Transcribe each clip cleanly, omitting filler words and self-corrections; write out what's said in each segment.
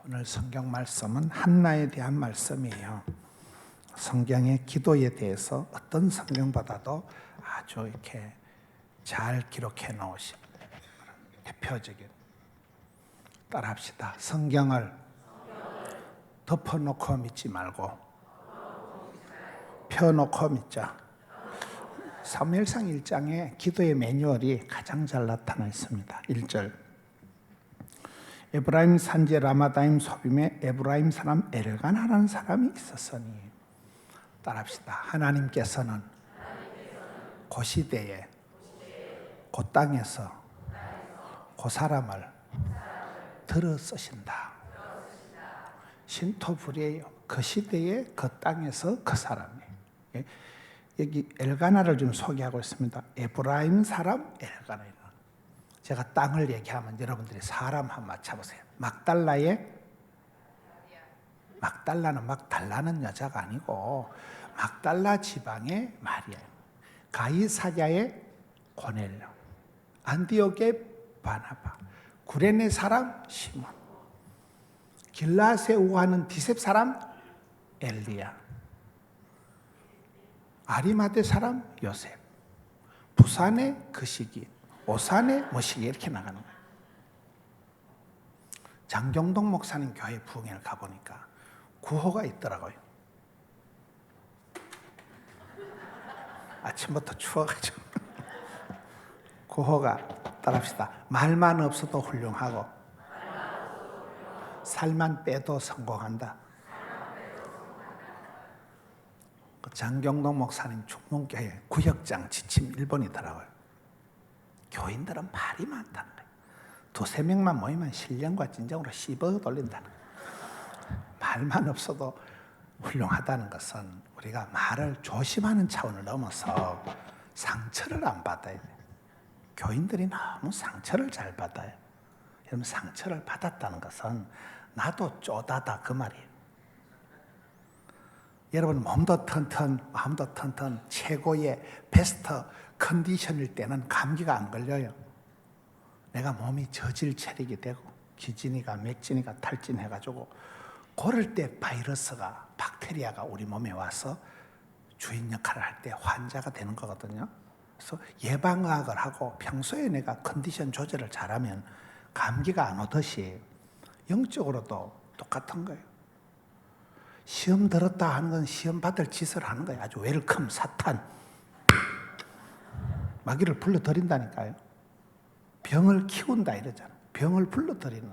오늘 성경 말씀은 한나에 대한 말씀이에요. 성경의 기도에 대해서 어떤 성경보다도 아주 이렇게 잘 기록해 놓으신 대표적인, 따라합시다. 성경을 덮어놓고 믿지 말고 펴놓고 믿자. 사무엘상 1장에 기도의 매뉴얼이 가장 잘 나타나 있습니다. 1절, 에브라임 산지 라마다임 소빔에 에브라임 사람 엘가나라는 사람이 있었으니. 따라합시다. 하나님께서는 그 시대에 그 땅에서 그 사람을 들어 쓰신다. 신토불이에요. 그 시대에 그 땅에서 그 사람이. 여기 엘가나를 좀 소개하고 있습니다. 에브라임 사람 엘가나. 제가 땅을 얘기하면 여러분들이 사람 한번 맞춰보세요. 막달라는 막 달라는 여자가 아니고 막달라 지방의 마리아, 가이사랴의 고넬료, 안디옥의 바나바, 구레네 사람 시몬, 길라앗에 우하는 디셉 사람 엘리야, 아리마대 사람 요셉, 부산의 그시기, 오산의 머시기, 이렇게 나가는 거예요. 장경동 목사님 교회 부흥회를 가보니까 구호가 있더라고요. 아침부터 추워가지고 구호가, 따라합시다. 말만 없어도 훌륭하고 살만 빼도 성공한다. 장경동 목사님 중문교회 구역장 지침 1번이더라고요. 교인들은 말이 많다는 거예요. 두세 명만 모이면 신령과 진정으로 씹어 돌린다는 거예요. 말만 없어도 훌륭하다는 것은 우리가 말을 조심하는 차원을 넘어서 상처를 안 받아야 돼요. 교인들이 너무 상처를 잘 받아요. 여러분, 상처를 받았다는 것은 나도 쪼다다 그 말이에요. 여러분, 몸도 튼튼, 마음도 튼튼, 최고의 베스트 컨디션일 때는 감기가 안 걸려요. 내가 몸이 저질 체력이 되고 기진이가 맥진이가 탈진해가지고 그럴 때 바이러스가, 박테리아가 우리 몸에 와서 주인 역할을 할 때 환자가 되는 거거든요. 그래서 예방의학을 하고 평소에 내가 컨디션 조절을 잘하면 감기가 안 오듯이 영적으로도 똑같은 거예요. 시험 들었다 하는 건 시험 받을 짓을 하는 거예요. 아주 웰컴 사탄. 마귀를 불러들인다니까요. 병을 키운다 이러잖아요. 병을 불러들이는.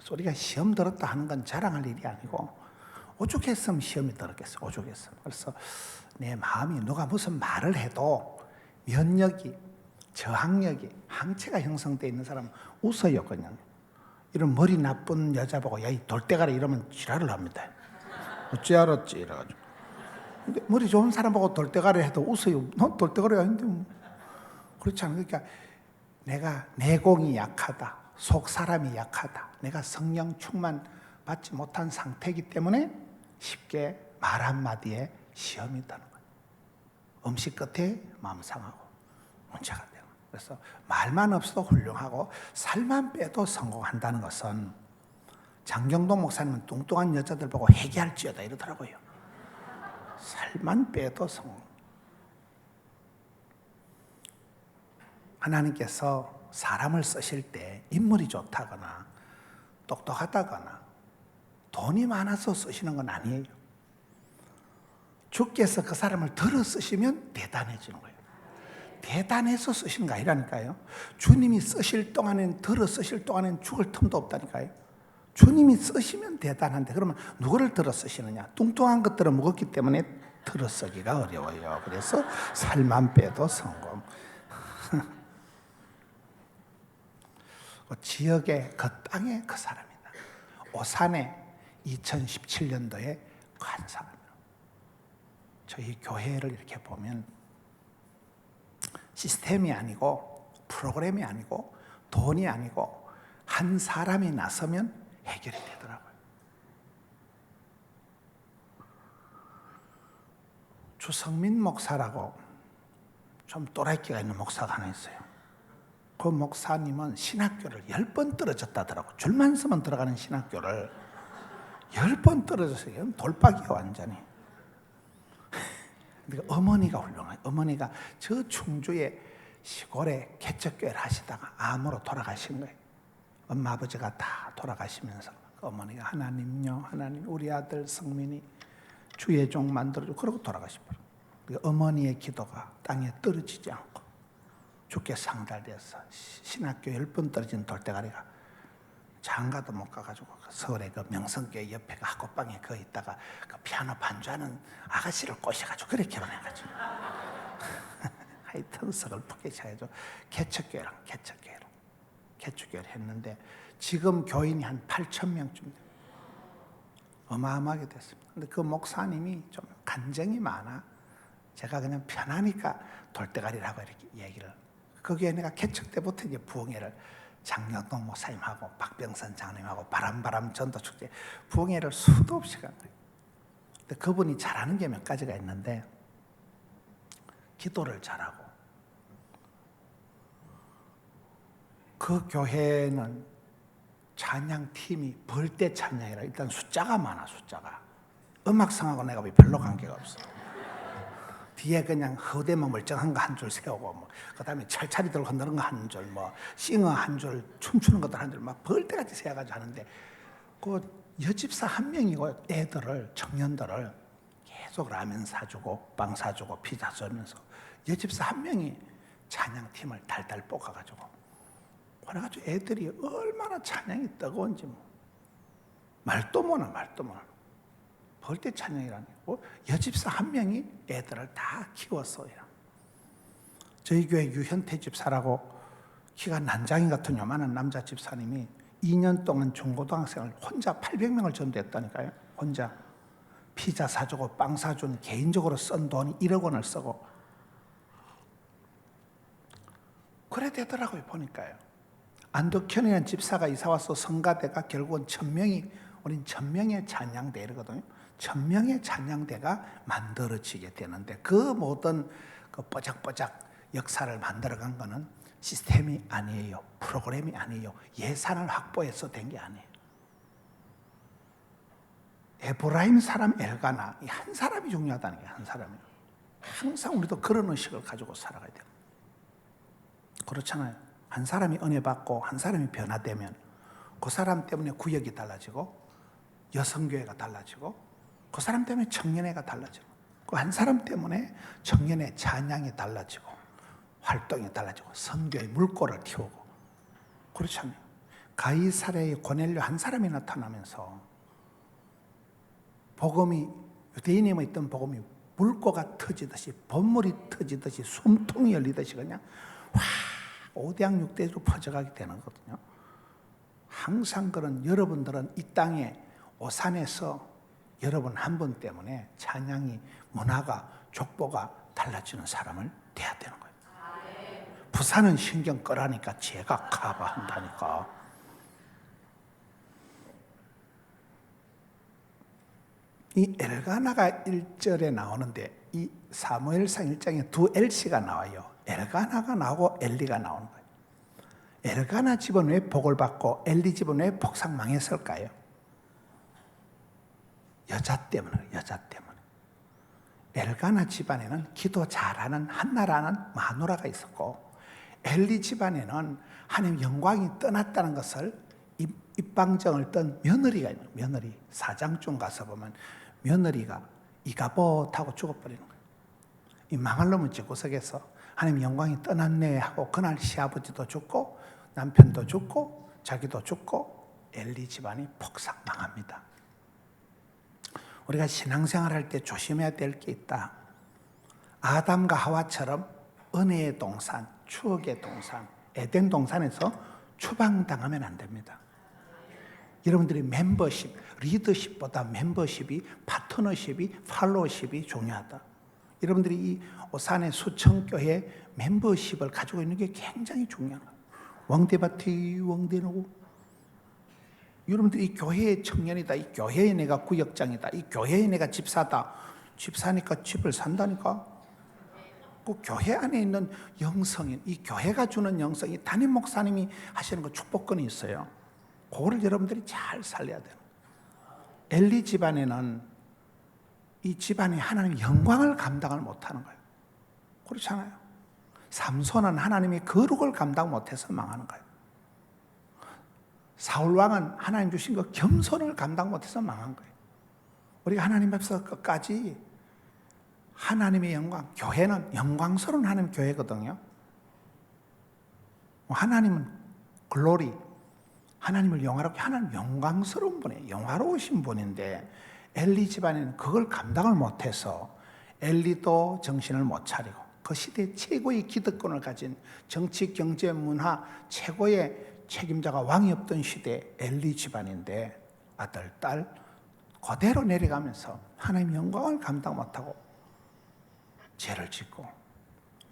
우리가 시험 들었다 하는 건 자랑할 일이 아니고, 오죽했으면 시험이 들었겠어. 오죽했으면. 그래서 내 마음이 누가 무슨 말을 해도 면역이, 저항력이, 항체가 형성되어 있는 사람은 웃어요. 그냥 이런 머리 나쁜 여자 보고 야, 이 돌대가리 이러면 지랄을 합니다. 어찌 알았지? 이래가지고. 근데 머리 좋은 사람 보고 돌대가리 해도 웃어요. 넌 돌대가리 아닌데 뭐. 그렇지 않아요. 그러니까 내가 내공이 약하다, 속 사람이 약하다, 내가 성령 충만 받지 못한 상태이기 때문에 쉽게 말 한마디에 시험이 드는 거예요. 음식 끝에 마음 상하고 문제가 되고. 그래서 말만 없어도 훌륭하고 살만 빼도 성공한다는 것은, 장경동 목사님은 뚱뚱한 여자들 보고 회개할지어다 이러더라고요. 살만 빼도 성공. 하나님께서 사람을 쓰실 때 인물이 좋다거나 똑똑하다거나 돈이 많아서 쓰시는 건 아니에요. 주께서 그 사람을 들어 쓰시면 대단해지는 거예요. 대단해서 쓰시는 거 아니라니까요. 주님이 쓰실 동안엔, 들어 쓰실 동안엔 죽을 틈도 없다니까요. 주님이 쓰시면 대단한데, 그러면 누구를 들어 쓰시느냐? 뚱뚱한 것들은 무겁기 때문에 들어 쓰기가 어려워요. 그래서 살만 빼도 성공. 그 지역의 그 땅의 그 사람이다. 오산에 2017년도에 간 사람이에요. 저희 교회를 이렇게 보면 시스템이 아니고 프로그램이 아니고 돈이 아니고 한 사람이 나서면 해결이 되더라고요. 주성민 목사라고 좀 또라이끼가 있는 목사가 하나 있어요. 그 목사님은 신학교를 10번 떨어졌다더라고. 줄만 서면 들어가는 신학교를 10번 떨어졌어요. 돌박이야 완전히. 그러니까 어머니가 훌륭해요. 어머니가 저 충주의 시골에 개척교회를 하시다가 암으로 돌아가신 거예요. 엄마 아버지가 다 돌아가시면서 어머니가 하나님요, 하나님 우리 아들 성민이 주의 종 만들어줘 그러고 돌아가시더라고요. 어머니의 기도가 땅에 떨어지지 않고 주께 상달되어서 신학교 10번 떨어진 돌대가리가 장가도 못 가가지고 서울의 그 명성교회 옆에 그 학교방에 거 있다가 그 피아노 반주하는 아가씨를 꼬셔가지고 그래 결혼해가지고 하여튼 서글프게 해가지고 개척교회를 했는데 지금 교인이 한 8,000명쯤 돼요. 어마어마하게 됐습니다. 근데 그 목사님이 좀 간정이 많아. 제가 그냥 편하니까 돌대가리라고 이렇게 얘기를. 거기에 내가 개척 때부터 이제 부흥회를 장영동 목사님하고 박병선 장님하고 바람바람 전도축제 부흥회를 수도 없이 간 거예요. 근데 그분이 잘하는 게 몇 가지가 있는데 기도를 잘하고 그 교회는 찬양팀이 벌떼 찬양이라 일단 숫자가 많아. 숫자가 음악성하고 내가 별로 관계가 없어. 뒤에 그냥 허대만 멀쩡한 거 한 줄 세우고 뭐 그다음에 찰찰이 들고 흔드는 거 한 줄, 뭐 싱어 한 줄, 춤추는 것들 한 줄 막 벌떼같이 세워가지고 하는데 그 여집사 한 명이고 애들을 청년들을 계속 라면 사주고 빵 사주고 피자 사주면서 여집사 한 명이 찬양팀을 달달 볶아가지고 그래가지고 애들이 얼마나 찬양이 뜨거운지 뭐 말도 못하. 벌떼 찬양이라니. 여집사 한 명이 애들을 다 키웠어요. 저희 교회 유현태 집사라고 키가 난장이 같은 요만한 남자 집사님이 2년 동안 중고등학생을 혼자 800명을 전도했다니까요. 혼자 피자 사주고 빵 사준 개인적으로 쓴 돈이 1억 원을 쓰고 그래 되더라고요. 보니까요. 안덕현이라는 집사가 이사와서 성가대가 결국은 1,000명이 우린 1,000명의 찬양대 이러거든요. 1,000명의 찬양대가 만들어지게 되는데 그 모든 그 뽀짝뽀짝 역사를 만들어간 거는 시스템이 아니에요. 프로그램이 아니에요. 예산을 확보해서 된 게 아니에요. 에브라임 사람 엘가나 이 한 사람이 중요하다는 게 한 사람이. 항상 우리도 그런 의식을 가지고 살아가야 돼요. 그렇잖아요. 한 사람이 은혜 받고 한 사람이 변화되면 그 사람 때문에 구역이 달라지고 여성교회가 달라지고 그 사람 때문에 청년회가 달라지고 그 한 사람 때문에 청년회 찬양이 달라지고 활동이 달라지고 선교의 물꼬를 틔우고 그렇잖아요. 가이사랴의 고넬료 한 사람이 나타나면서 복음이 유대인에 있던 복음이 물꼬가 터지듯이 본물이 터지듯이 숨통이 열리듯이 그냥 와 오대양육대로 퍼져가게 되는 거거든요. 항상 그런 여러분들은 이 땅에 오산에서 여러분 한 분 때문에 찬양이 문화가 족보가 달라지는 사람을 돼야 되는 거예요. 부산은 신경 끄라니까 제가 커버한다니까. 이 엘가나가 1절에 나오는데 이 사무엘상 1장에 두 엘씨가 나와요. 엘가나가 나오고 엘리가 나오는 거예요. 엘가나 집은 왜 복을 받고 엘리 집은 왜 폭삭 망했을까요? 여자 때문에. 엘가나 집안에는 기도 잘하는 한나라는 마누라가 있었고 엘리 집안에는 하나님 영광이 떠났다는 것을 입방정을 떤 며느리가 있는 거예요. 며느리 4장쯤 가서 보면 며느리가 이가봇하고 죽어버리는 거예요. 이 망할 놈은 집구석에서 하나님 영광이 떠났네 하고 그날 시아버지도 죽고 남편도 죽고 자기도 죽고 엘리 집안이 폭삭 망합니다. 우리가 신앙생활 할 때 조심해야 될 게 있다. 아담과 하와처럼 은혜의 동산, 추억의 동산, 에덴 동산에서 추방당하면 안 됩니다. 여러분들이 멤버십, 리더십보다 멤버십이, 파트너십이, 팔로우십이 중요하다. 여러분들이 이 오산의 수천교회 멤버십을 가지고 있는 게 굉장히 중요합니다. 왕대밭이 왕대노고 여러분들 이 교회의 청년이다. 이 교회에 내가 구역장이다. 이 교회에 내가 집사다. 집사니까 집을 산다니까. 그 교회 안에 있는 영성인, 이 교회가 주는 영성이 담임 목사님이 하시는 그 축복권이 있어요. 그거를 여러분들이 잘 살려야 돼요. 엘리 집안에는 이 집안이 하나님의 영광을 감당을 못하는 거예요. 그렇잖아요. 삼손은 하나님의 거룩을 감당 못해서 망하는 거예요. 사울 왕은 하나님 주신 그 겸손을 감당 못해서 망한 거예요. 우리가 하나님 앞에서 끝까지 하나님의 영광, 교회는 영광스러운 하나님 교회거든요. 하나님은 글로리, 하나님을 영화롭게 하나님 영광스러운 분이에요. 영화로우신 분인데 엘리 집안에는 그걸 감당을 못해서 엘리도 정신을 못 차리고 그 시대 최고의 기득권을 가진 정치, 경제, 문화 최고의 책임자가 왕이 없던 시대 엘리 집안인데 아들, 딸 그대로 내려가면서 하나님의 영광을 감당 못하고 죄를 짓고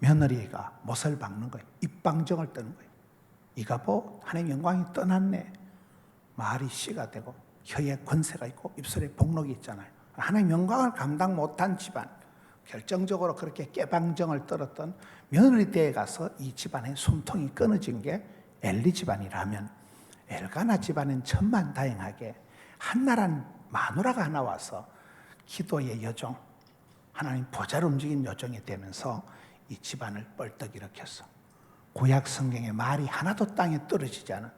며느리가 못을 박는 거예요. 입방정을 떠는 거예요. 이가보 하나님의 영광이 떠났네. 말이 씨가 되고 혀에 권세가 있고 입술에 복록이 있잖아요. 하나님의 영광을 감당 못한 집안, 결정적으로 그렇게 깨방정을 떨었던 며느리 때에 가서 이 집안의 숨통이 끊어진 게 엘리 집안이라면 엘가나 집안은 천만다행하게 한나란 마누라가 하나 와서 기도의 여종, 하나님 보좌를 움직인 여종이 되면서 이 집안을 뻘떡 일으켰어. 구약 성경에 말이 하나도 땅에 떨어지지 않은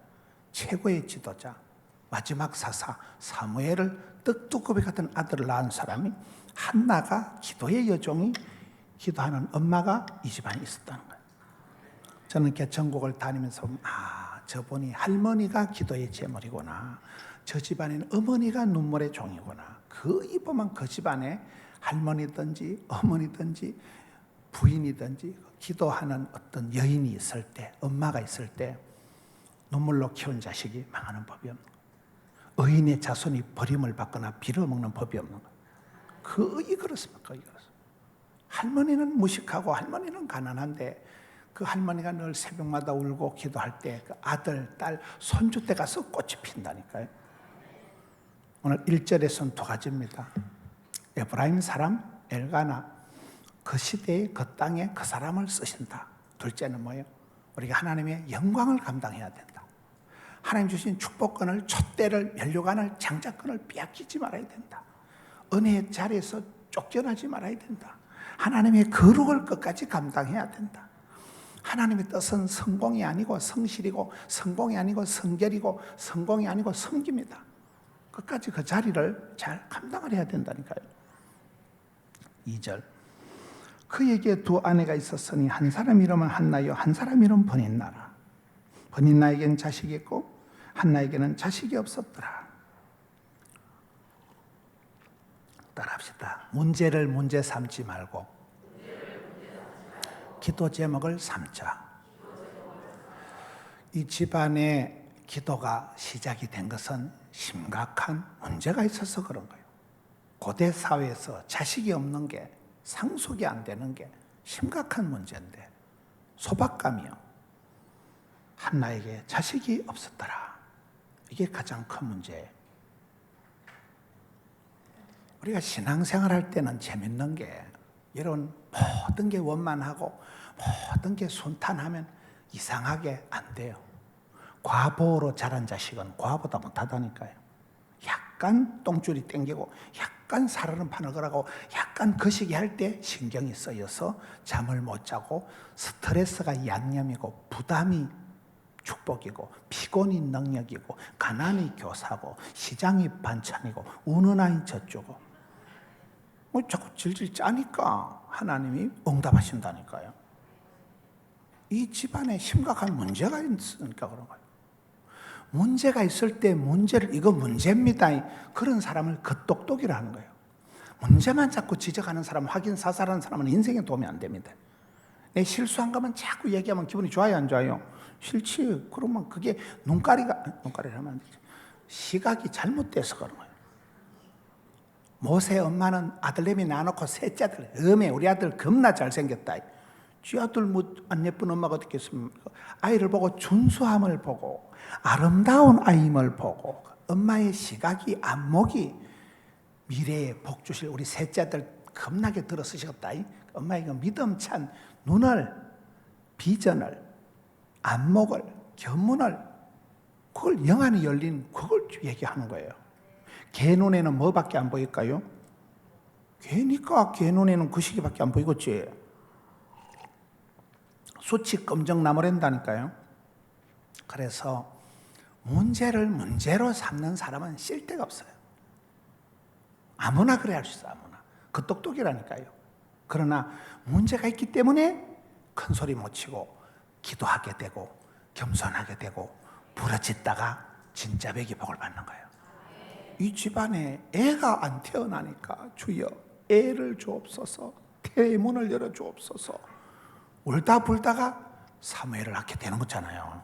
최고의 지도자, 마지막 사사 사무엘을 떡두꺼비 같은 아들을 낳은 사람이 한나가 기도의 여종이 기도하는 엄마가 이 집안에 있었다는 거예요. 저는 개천국을 다니면서 저분이 할머니가 기도의 제물이구나. 저 집안에는 어머니가 눈물의 종이구나. 그 보면 그 집안에 할머니든지 어머니든지 부인이든지 기도하는 어떤 여인이 있을 때, 엄마가 있을 때 눈물로 키운 자식이 망하는 법이 없는 거예요. 의인의 자손이 버림을 받거나 빌어먹는 법이 없는 거예요. 거의 그렇습니다. 거의 그렇습니다. 할머니는 무식하고 할머니는 가난한데 그 할머니가 늘 새벽마다 울고 기도할 때 그 아들, 딸, 손주 때 가서 꽃이 핀다니까요. 오늘 1절에서는 두 가지입니다. 에브라임 사람 엘가나, 그 시대에 그 땅에 그 사람을 쓰신다. 둘째는 뭐예요? 우리가 하나님의 영광을 감당해야 된다. 하나님 주신 축복권을, 촛대를, 면류관을, 장자권을 빼앗기지 말아야 된다. 은혜의 자리에서 쫓겨나지 말아야 된다. 하나님의 거룩을 끝까지 감당해야 된다. 하나님의 뜻은 성공이 아니고 성실이고, 성공이 아니고 성결이고, 성공이 아니고 섬깁니다. 끝까지 그 자리를 잘 감당을 해야 된다니까요. 2절, 그에게 두 아내가 있었으니 한 사람 이름은 한나요, 한 사람 이름은 버닌나라. 버닌나에게는 자식이 있고 한나에게는 자식이 없었더라. 따라합시다. 문제를 문제 삼지 말고 기도 제목을 삼자. 이 집안의 기도가 시작이 된 것은 심각한 문제가 있어서 그런 거예요. 고대 사회에서 자식이 없는 게, 상속이 안 되는 게 심각한 문제인데 소박감이요. 한나에게 자식이 없었더라. 이게 가장 큰 문제예요. 우리가 신앙생활 할 때는 재밌는 게 이런 모든 게 원만하고 모든 게 순탄하면 이상하게 안 돼요. 과보로 자란 자식은 과보다 못하다니까요. 약간 똥줄이 땡기고 약간 살얼음 파늘거라고 약간 거시기 할 때 신경이 쓰여서 잠을 못 자고 스트레스가 양념이고 부담이 축복이고 피곤이 능력이고 가난이 교사고 시장이 반찬이고 우는 아이 저쪽고 자꾸 질질 짜니까 하나님이 응답하신다니까요. 이 집안에 심각한 문제가 있으니까 그런 거예요. 문제가 있을 때 문제를 이거 문제입니다. 그런 사람을 겉똑똑이라 하는 거예요. 문제만 자꾸 지적하는 사람, 확인 사살하는 사람은 인생에 도움이 안 됩니다. 내 실수한 거면 자꾸 얘기하면 기분이 좋아요, 안 좋아요? 싫지. 그러면 그게 눈가리를 하면 안 되죠. 시각이 잘못돼서 그런 거예요. 모세 엄마는 아들내미 낳아놓고 셋째 아들, 우리 아들 겁나 잘생겼다. 쥐 아들 안 예쁜 엄마가 어떻겠습니까? 아이를 보고 준수함을 보고 아름다운 아임을 보고 엄마의 시각이, 안목이 미래에 복 주실 우리 셋째 아들 겁나게 들어쓰셨다. 엄마의 그 믿음찬 눈을, 비전을, 안목을, 견문을, 그걸 영안이 열린 그걸 얘기하는 거예요. 개 눈에는 뭐밖에 안 보일까요? 개니까 개 눈에는 그 시기밖에 안 보이겠지. 수치 검정 나무랜다니까요. 그래서 문제를 문제로 삼는 사람은 쓸 데가 없어요. 아무나 그래 할 수 있어. 아무나. 그 똑똑이라니까요. 그러나 문제가 있기 때문에 큰 소리 못 치고 기도하게 되고 겸손하게 되고 부르짖다가 진짜 배기 복을 받는 거예요. 이 집안에 애가 안 태어나니까 주여 애를 주옵소서, 태의 문을 열어 주옵소서 울다 불다가 사무엘을 낳게 되는 거잖아요.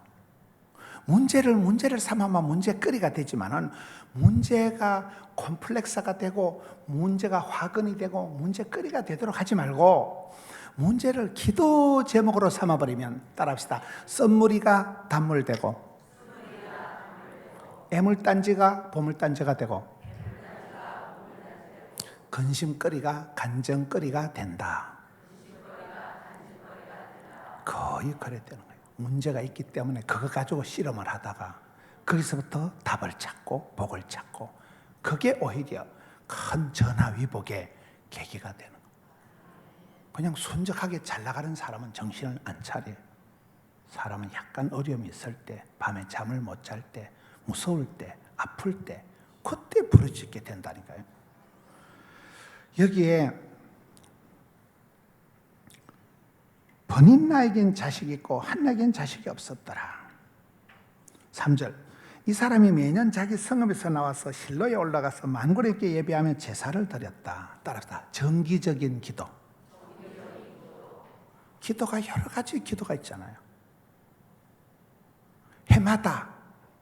문제를 삼아만 문제거리가 되지만은 문제가 콤플렉스가 되고 문제가 화근이 되고 문제거리가 되도록 하지 말고 문제를 기도 제목으로 삼아버리면, 따라합시다. 썬무리가 단물되고 애물단지가 보물단지가 되고 근심거리가 간정거리가 된다. 거의 그래 되는 거예요. 문제가 있기 때문에 그거 가지고 실험을 하다가 거기서부터 답을 찾고 복을 찾고 그게 오히려 큰 전화위복의 계기가 되는 거예요. 그냥 순적하게 잘 나가는 사람은 정신을 안 차려요. 사람은 약간 어려움이 있을 때, 밤에 잠을 못 잘 때, 무서울 때, 아플 때, 그때 부르짖게 된다니까요. 여기에 버닛나에겐 자식이 있고 한나에겐 자식이 없었더라. 3절, 이 사람이 매년 자기 성읍에서 나와서 실로에 올라가서 만군에게 예배하며 제사를 드렸다. 따라서 정기적인 기도. 기도가 여러 가지 기도가 있잖아요. 해마다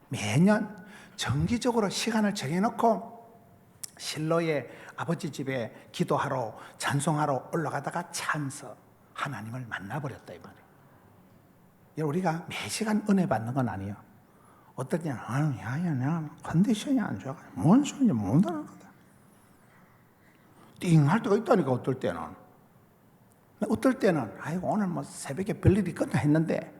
매년 정기적으로 시간을 정해놓고 실로의 아버지 집에 기도하러 찬송하러 올라가다가 참서 하나님을 만나버렸다 이 말이에요. 우리가 매시간 은혜 받는 건 아니에요. 어떨 때는 야야 내가 컨디션이 안 좋아 뭔 소리인지 못 알아거든. 띵할 때가 있다니까. 어떨 때는 아이고 오늘 뭐 새벽에 별일이 있겠나 했는데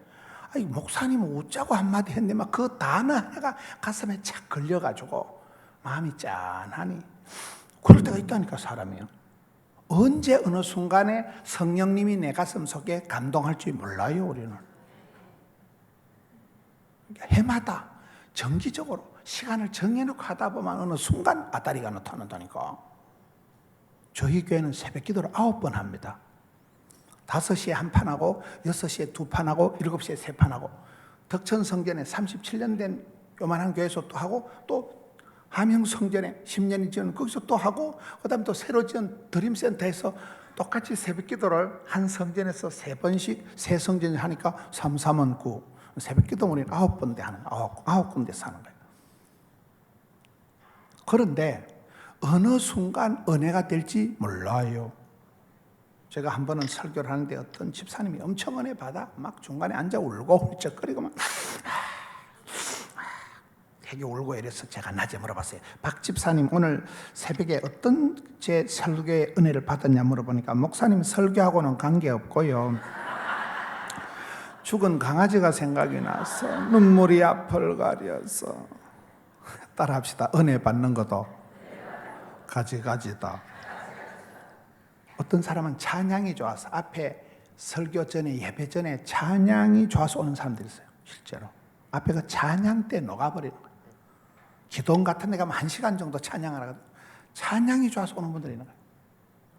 목사님은 웃자고 한마디 했는데 막 그 단어 하나가 가슴에 착 걸려가지고 마음이 짠하니 그럴 때가 있다니까. 사람이요. 언제 어느 순간에 성령님이 내 가슴 속에 감동할 줄 몰라요. 우리는 해마다 정기적으로 시간을 정해놓고 하다 보면 어느 순간 아다리가 나타난다니까. 저희 교회는 새벽 기도를 9번 합니다. 5시에 한 판 하고 6시에 2판 하고 7시에 3판 하고 덕천 성전에 37년 된 요만한 교회에서 또 하고 또 함영 성전에 10년이 지은 거기서 또 하고 그다음에 또 새로 지은 드림센터에서 똑같이 새벽 기도를 한 성전에서 3번씩 세 성전을 하니까 3, 3은 9 새벽 기도 우리는 9번째 하는 9군데서 하는 거예요. 그런데 어느 순간 은혜가 될지 몰라요. 제가 한 번은 설교를 하는데 어떤 집사님이 엄청 은혜 받아 막 중간에 앉아 울고 훌쩍거리고 막 되게 울고 이래서 제가 낮에 물어봤어요. 박 집사님 오늘 새벽에 어떤 제 설교의 은혜를 받았냐 물어보니까 목사님 설교하고는 관계없고요, 죽은 강아지가 생각이 나서 눈물이 앞을 가려서. 따라합시다. 은혜 받는 것도 가지가지다. 어떤 사람은 찬양이 좋아서 앞에 설교 전에 예배 전에 찬양이 좋아서 오는 사람들이 있어요. 실제로 앞에 그 찬양 때 녹아버리는 거예요. 기도원 같은 데 가면 1시간 정도 찬양을 하거든요. 찬양이 좋아서 오는 분들이 있는 거예요.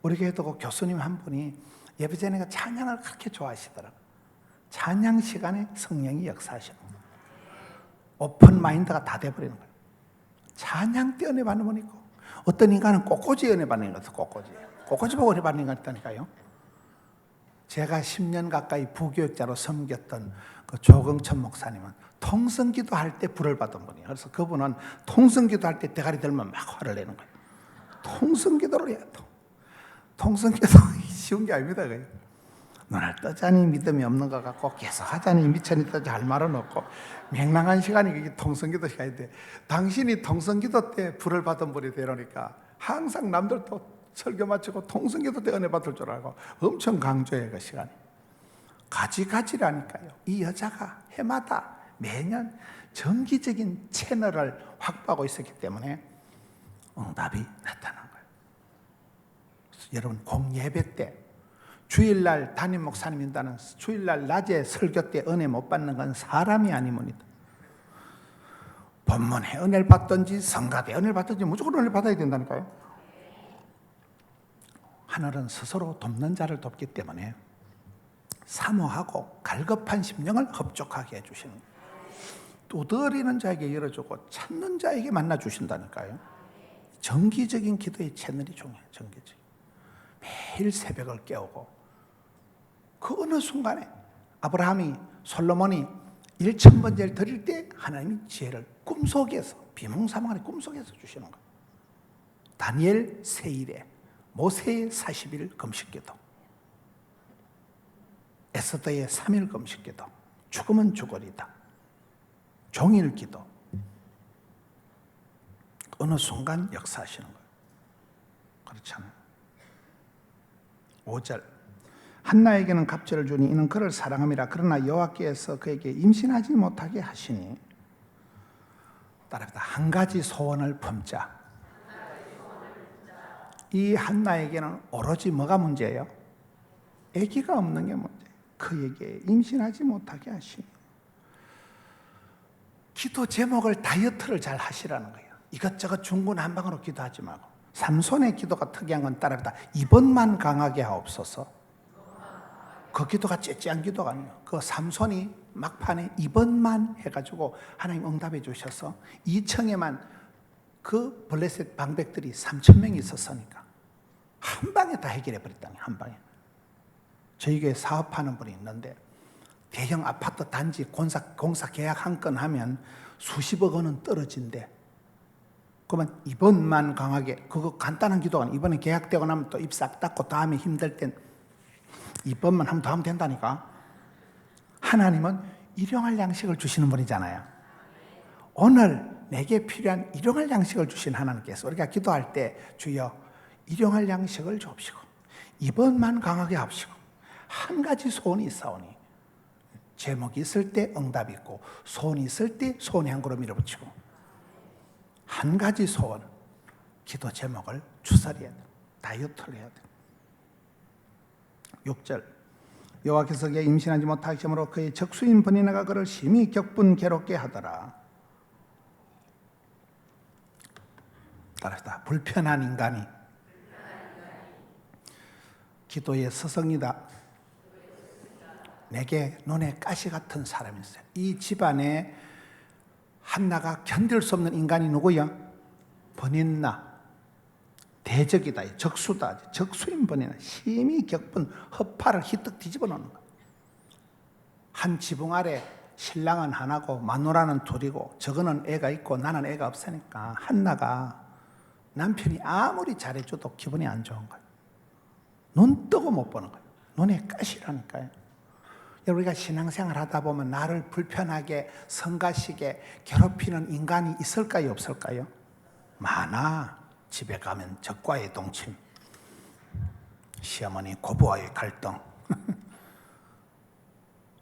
우리 교회도 그 교수님 한 분이 예배 전에 그 찬양을 그렇게 좋아하시더라고요. 찬양 시간에 성령이 역사하시는 거예요. 오픈 마인드가 다 돼버리는 거예요. 찬양 때 은혜 받는 분 있고, 어떤 인간은 꽃꽂이 은혜 받는 것 같아요. 꽃꽂이 보고 은혜 받는 것 같다니까요. 제가 10년 가까이 부교육자로 섬겼던 그 조경천 목사님은 통성기도 할 때 불을 받은 분이에요. 그래서 그분은 통성기도 할 때 대가리 들면 막 화를 내는 거예요. 통성기도를 해야 돼. 통성기도 쉬운 게 아닙니다. 눈을 뜨자니 믿음이 없는 것 같고 계속 하자니 미천이 뜨지 할 말은 없고 맹랑한 시간이 이게 통성기도 시간인데, 당신이 통성기도 때 불을 받은 분이 되려니까 항상 남들도 설교 마치고 통성기도 때 은혜 받을 줄 알고 엄청 강조해요. 그 시간이 가지가지라니까요. 이 여자가 해마다 매년 정기적인 채널을 확보하고 있었기 때문에 응답이 나타난 거예요. 여러분 공예배 때 주일날 담임 목사님인다는 주일날 낮에 설교 때 은혜 못 받는 건 사람이 아니문이다. 본문에 은혜를 받든지 성가대 은혜를 받든지 무조건 은혜를 받아야 된다니까요. 하늘은 스스로 돕는 자를 돕기 때문에 사모하고 갈급한 심령을 흡족하게 해주시는 거예요. 두드리는 자에게 열어주고 찾는 자에게 만나주신다니까요. 정기적인 기도의 채널이 중요해요. 정기적인. 매일 새벽을 깨우고 그 어느 순간에 아브라함이 솔로몬이 1000번째를 드릴 때 하나님이 지혜를 꿈속에서 비몽사몽의 꿈속에서 주시는 거예요. 다니엘 세일에 모세의 40일 금식기도, 에스더의 3일 금식기도, 죽으면 죽으리다, 종일기도, 어느 순간 역사하시는 거예요. 그렇잖아요. 5절 한나에게는 갑절을 주니 이는 그를 사랑함이라. 그러나 여호와께서 그에게 임신하지 못하게 하시니. 따라합니다. 한 가지 소원을 품자. 이 한나에게는 오로지 뭐가 문제예요? 아기가 없는 게 문제예요. 그에게 임신하지 못하게 하시니. 기도 제목을 다이어트를 잘 하시라는 거예요. 이것저것 중구난방으로 기도하지 말고. 삼손의 기도가 특이한 건 따라합니다. 이번만 강하게 하옵소서. 그 기도가 째째한 기도가 아니에요. 그 삼손이 막판에 이번만 해가지고 하나님 응답해 주셔서 2층에만 그 블레셋 방백들이 3000명이 있었으니까 한 방에 다 해결해 버렸다니. 한 방에. 저희 교회 사업하는 분이 있는데 대형 아파트 단지 공사 계약 한 건 하면 수십억 원은 떨어진대. 그러면 이번만 강하게, 그거 간단한 기도가 아니에요. 이번에 계약되고 나면 또 입 싹 닫고 다음에 힘들 땐 이번만 하면 더 하면 된다니까. 하나님은 일용할 양식을 주시는 분이잖아요. 오늘 내게 필요한 일용할 양식을 주신 하나님께서 우리가 기도할 때 주여 일용할 양식을 주옵시고 이번만 강하게 하옵시고 한 가지 소원이 있사오니. 제목이 있을 때 응답이 있고 소원이 있을 때 소원의 한 그릇 밀어붙이고 한 가지 소원, 기도 제목을 주설해야 돼. 다이어트를 해야 돼. 6절 여호와께서 그에게 임신하지 못하게 하심으로 그의 적수인 버니나가 그를 심히 격분 괴롭게 하더라. 따라서 불편한 인간이 기도의 스승이다. 내게 눈에 가시 같은 사람이 있어요. 이 집안에 한나가 견딜 수 없는 인간이 누구야? 버니나. 대적이다. 적수다. 적수인 버니나. 심히 격분, 허파를 희뜩 뒤집어 놓는 거야. 한 지붕 아래 신랑은 하나고 마누라는 둘이고 저거는 애가 있고 나는 애가 없으니까 한나가 남편이 아무리 잘해줘도 기분이 안 좋은 거예요. 눈 뜨고 못 보는 거예요. 눈에 가시라니까요. 우리가 신앙생활 하다 보면 나를 불편하게 성가시게 괴롭히는 인간이 있을까요? 없을까요? 많아. 집에 가면 적과의 동침, 시어머니 고부와의 갈등.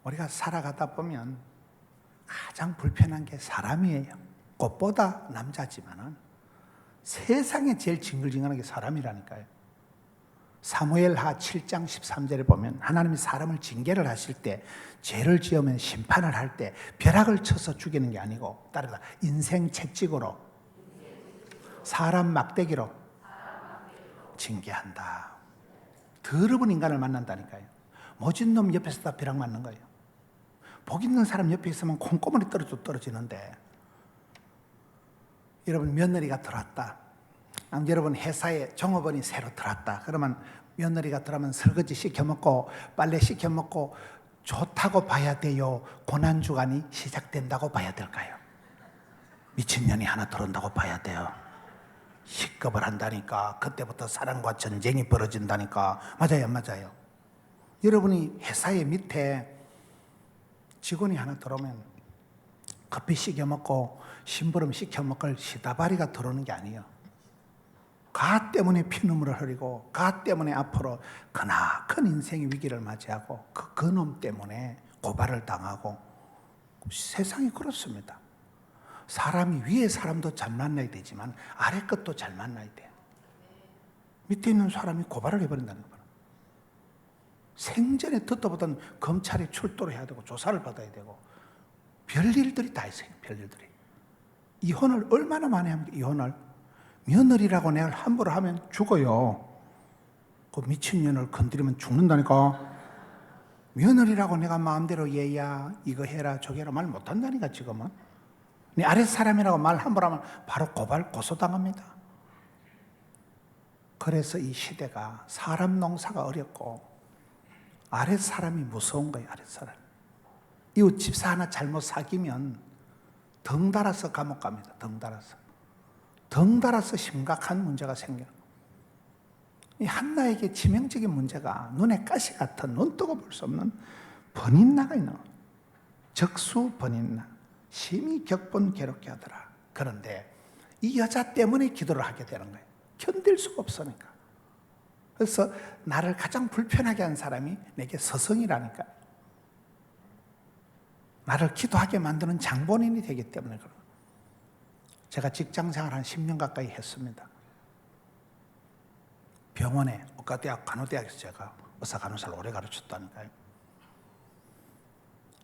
우리가 살아가다 보면 가장 불편한 게 사람이에요. 꽃보다 남자지만은 세상에 제일 징글징글한 게 사람이라니까요. 사무엘하 7장 13절에 보면 하나님이 사람을 징계를 하실 때, 죄를 지으면 심판을 할 때 벼락을 쳐서 죽이는 게 아니고 따르다 인생 채찍으로, 사람 막대기로 징계한다. 더러운 인간을 만난다니까요. 모진 놈 옆에서 다 벼락 맞는 거예요. 복 있는 사람 옆에 있으면 콩고물이 떨어지는데, 여러분 며느리가 들어왔다. 여러분 회사에 종업원이 새로 들어왔다. 그러면 며느리가 들어오면 설거지 시켜먹고 빨래 시켜먹고 좋다고 봐야 돼요? 고난주간이 시작된다고 봐야 될까요? 미친년이 하나 들어온다고 봐야 돼요. 식겁을 한다니까. 그때부터 사랑과 전쟁이 벌어진다니까. 맞아요, 맞아요. 여러분이 회사의 밑에 직원이 하나 들어오면 커피 시켜먹고 심부름 시켜먹을 시다바리가 들어오는 게 아니에요. 가 때문에 피눈물을 흘리고 가 때문에 앞으로 크나큰 인생의 위기를 맞이하고 그놈 때문에 고발을 당하고 세상이 그렇습니다. 사람이 위에 사람도 잘 만나야 되지만 아래 것도 잘 만나야 돼. 밑에 있는 사람이 고발을 해버린다는 거야. 생전에 듣다 보던 검찰에 출두를 해야 되고 조사를 받아야 되고 별일들이 다 있어요. 별일들이. 이혼을 얼마나 많이 합니까? 이혼을. 며느리라고 내가 함부로 하면 죽어요. 그 미친년을 건드리면 죽는다니까. 며느리라고 내가 마음대로 얘야 이거 해라 저거 해라 말 못한다니까 지금은. 네 아랫 사람이라고 말 함부로 하면 바로 고발 고소당합니다. 그래서 이 시대가 사람 농사가 어렵고 아랫 사람이 무서운 거예요. 아랫 사람. 이웃 집사 하나 잘못 사귀면 덩달아서 감옥 갑니다. 덩달아서 심각한 문제가 생겨요. 이 한나에게 치명적인 문제가 눈에 가시 같은 눈 뜨고 볼 수 없는 번인나가 있는 거예요. 적수 번인나. 심히 격분 괴롭게 하더라. 그런데 이 여자 때문에 기도를 하게 되는 거예요. 견딜 수가 없으니까. 그래서 나를 가장 불편하게 한 사람이 내게 서성이라니까. 나를 기도하게 만드는 장본인이 되기 때문에 그래요. 제가 직장생활 한 10년 가까이 했습니다. 병원에 의과대학 간호대학에서 제가 의사 간호사를 오래 가르쳤다니까요.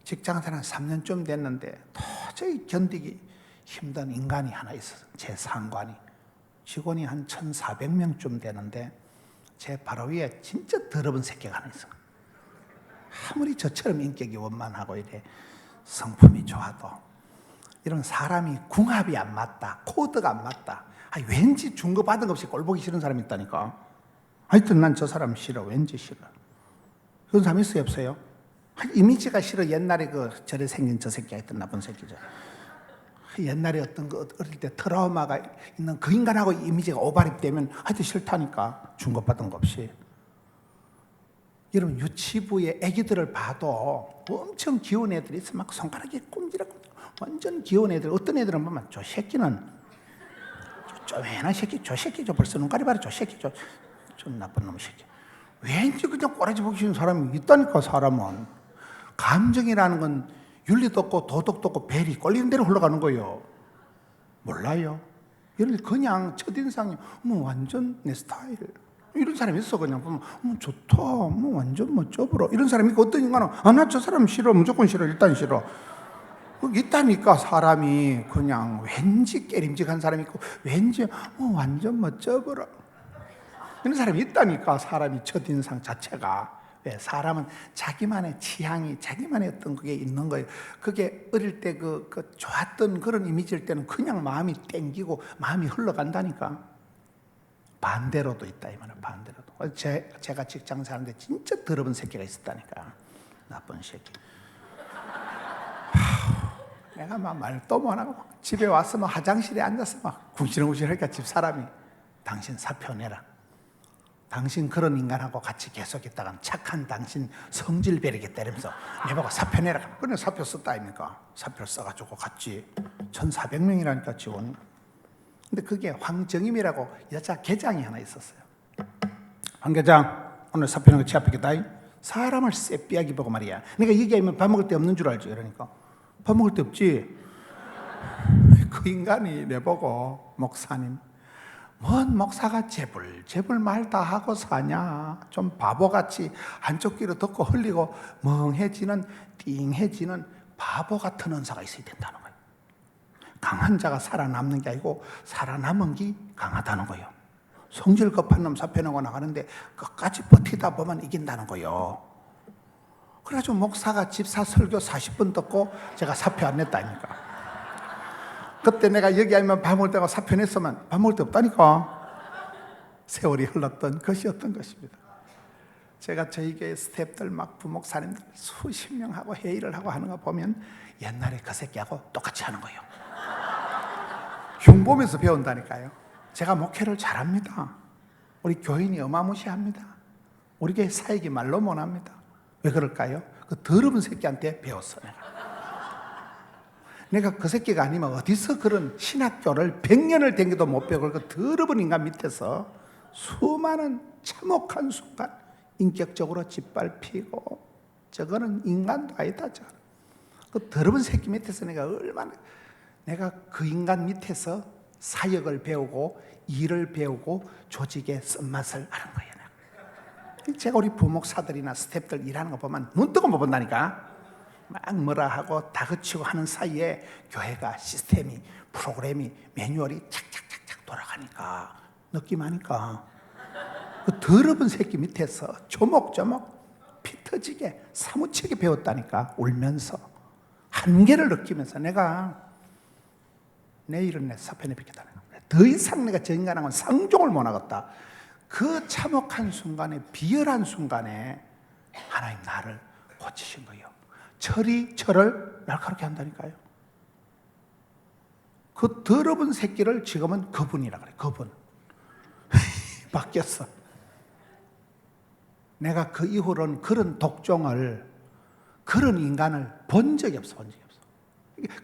직장생활 한 3년쯤 됐는데 도저히 견디기 힘든 인간이 하나 있었어요. 제 상관이. 직원이 한 1,400명쯤 되는데 제 바로 위에 진짜 더러운 새끼가 하나 있어요. 아무리 저처럼 인격이 원만하고 이래 성품이 좋아도 이런 사람이 궁합이 안 맞다, 코드가 안 맞다. 아니, 왠지 준 거 받은 거 없이 꼴 보기 싫은 사람이 있다니까. 하여튼 난 저 사람 싫어. 왠지 싫어. 그런 사람 있어요, 없어요? 이미지가 싫어. 옛날에 그 저래 생긴 저 새끼가 있던 나쁜 새끼죠. 옛날에 어떤 그 어릴 때 트라우마가 있는 그 인간하고 이미지가 오버립되면 하여튼 싫다니까. 준 것 받은 거 없이. 여러분 유치부의 애기들을 봐도 엄청 귀여운 애들이 있어. 막 손가락이 꼼지락꼼지락 완전 귀여운 애들. 어떤 애들은 보면 저 새끼는 쪼매난 새끼, 저 새끼 저 벌써 눈깔이 봐라 저 새끼 좀 나쁜 놈 새끼. 왠지 그냥 꼬라지 보기 싫은 사람이 있다니까. 사람은 감정이라는 건 윤리도 없고 도덕도 없고 벨이 꼴리는 대로 흘러가는 거예요. 몰라요? 예를 들어 그냥 첫인상이 뭐 완전 내 스타일 이런 사람이 있어. 그냥 보면 좋다 뭐 완전 멋져보러 이런 사람이 있고 어떤 인간은 나 저 사람 싫어 무조건 싫어 일단 싫어 있다니까. 사람이 그냥 왠지 깨림직한 사람이 있고 왠지 완전 멋져보러 이런 사람이 있다니까. 사람이 첫인상 자체가. 왜? 사람은 자기만의 취향이 자기만의 어떤 그게 있는 거예요. 그게 어릴 때 그 좋았던 그런 이미지일 때는 그냥 마음이 땡기고 마음이 흘러간다니까. 반대로도 있다 이 말은. 반대로도. 제가 직장 사는데 진짜 더러운 새끼가 있었다니까. 나쁜 새끼. 내가 막 말도 못하고 집에 와서 막 화장실에 앉아서 막 궁시렁궁시렁하니까 집사람이 당신 사표 내라. 당신 그런 인간하고 같이 계속 있다가 착한 당신 성질 베리겠다 이러면서 내보고 사표 내라. 그래 사표 썼다 아닙니까? 사표를 써가지고 갔지. 1,400명이라니까 직원. 근데 그게 황정임이라고 여자 계장이 하나 있었어요. 황 계장 오늘 사표 내는 거 제 앞에 있겠다. 사람을 쎄삐하게 보고 말이야. 내가 얘기하면 밥 먹을 데 없는 줄 알지. 그러니까 밥 먹을 데 없지. 그 인간이 내보고 목사님 뭔 목사가 재불 말 다 하고 사냐. 좀 바보같이 한쪽 귀로 듣고 흘리고 멍해지는 띵해지는 바보 같은 은사가 있어야 된다는 거예요. 강한 자가 살아남는 게 아니고 살아남은 게 강하다는 거예요. 성질 급한 놈 사표 내고 나가는데 끝까지 버티다 보면 이긴다는 거예요. 그래가지고 목사가 집사 설교 40분 듣고 제가 사표 안 냈다니까. 그때 내가 여기 아니면 밥 먹을 때가 사표 냈으면 밥 먹을 데 없다니까. 세월이 흘렀던 것이었던 것입니다. 제가 저희 교회 스태프들 막 부목사님들 수십 명하고 회의를 하고 하는 거 보면 옛날에 그 새끼하고 똑같이 하는 거예요. 흉보면서 배운다니까요. 제가 목회를 잘합니다. 우리 교인이 어마무시합니다. 우리 교회 사역이 말로 못합니다. 왜 그럴까요? 그 더러운 새끼한테 배웠어 내가 그 새끼가 아니면 어디서 그런 신학교를 100년을 댕겨도 못 배우고 그 더러운 인간 밑에서 수많은 참혹한 순간 인격적으로 짓밟히고 저거는 인간도 아니다. 그 더러운 새끼 밑에서 내가 얼마나 내가 그 인간 밑에서 사역을 배우고 일을 배우고 조직의 쓴맛을 아는 거예요. 제가 우리 부목사들이나 스태프들 일하는 거 보면 눈 뜨고 못 본다니까. 막 뭐라 하고 다그치고 하는 사이에 교회가 시스템이, 프로그램이, 매뉴얼이 착착착착 돌아가니까 느낌하니까 그 더러운 새끼 밑에서 조목조목 피 터지게 사무치게 배웠다니까. 울면서 한계를 느끼면서 내가 내일은 내 사편에 비켰다. 더 이상 내가 저 인간하고는 상종을 못 하겠다. 그 참혹한 순간에, 비열한 순간에 하나님 나를 고치신 거예요. 철이 철을 날카롭게 한다니까요. 그 더러운 새끼를 지금은 거분이라 그래. 거분. 바뀌었어. 내가 그 이후로는 그런 독종을, 그런 인간을 본 적이 없어.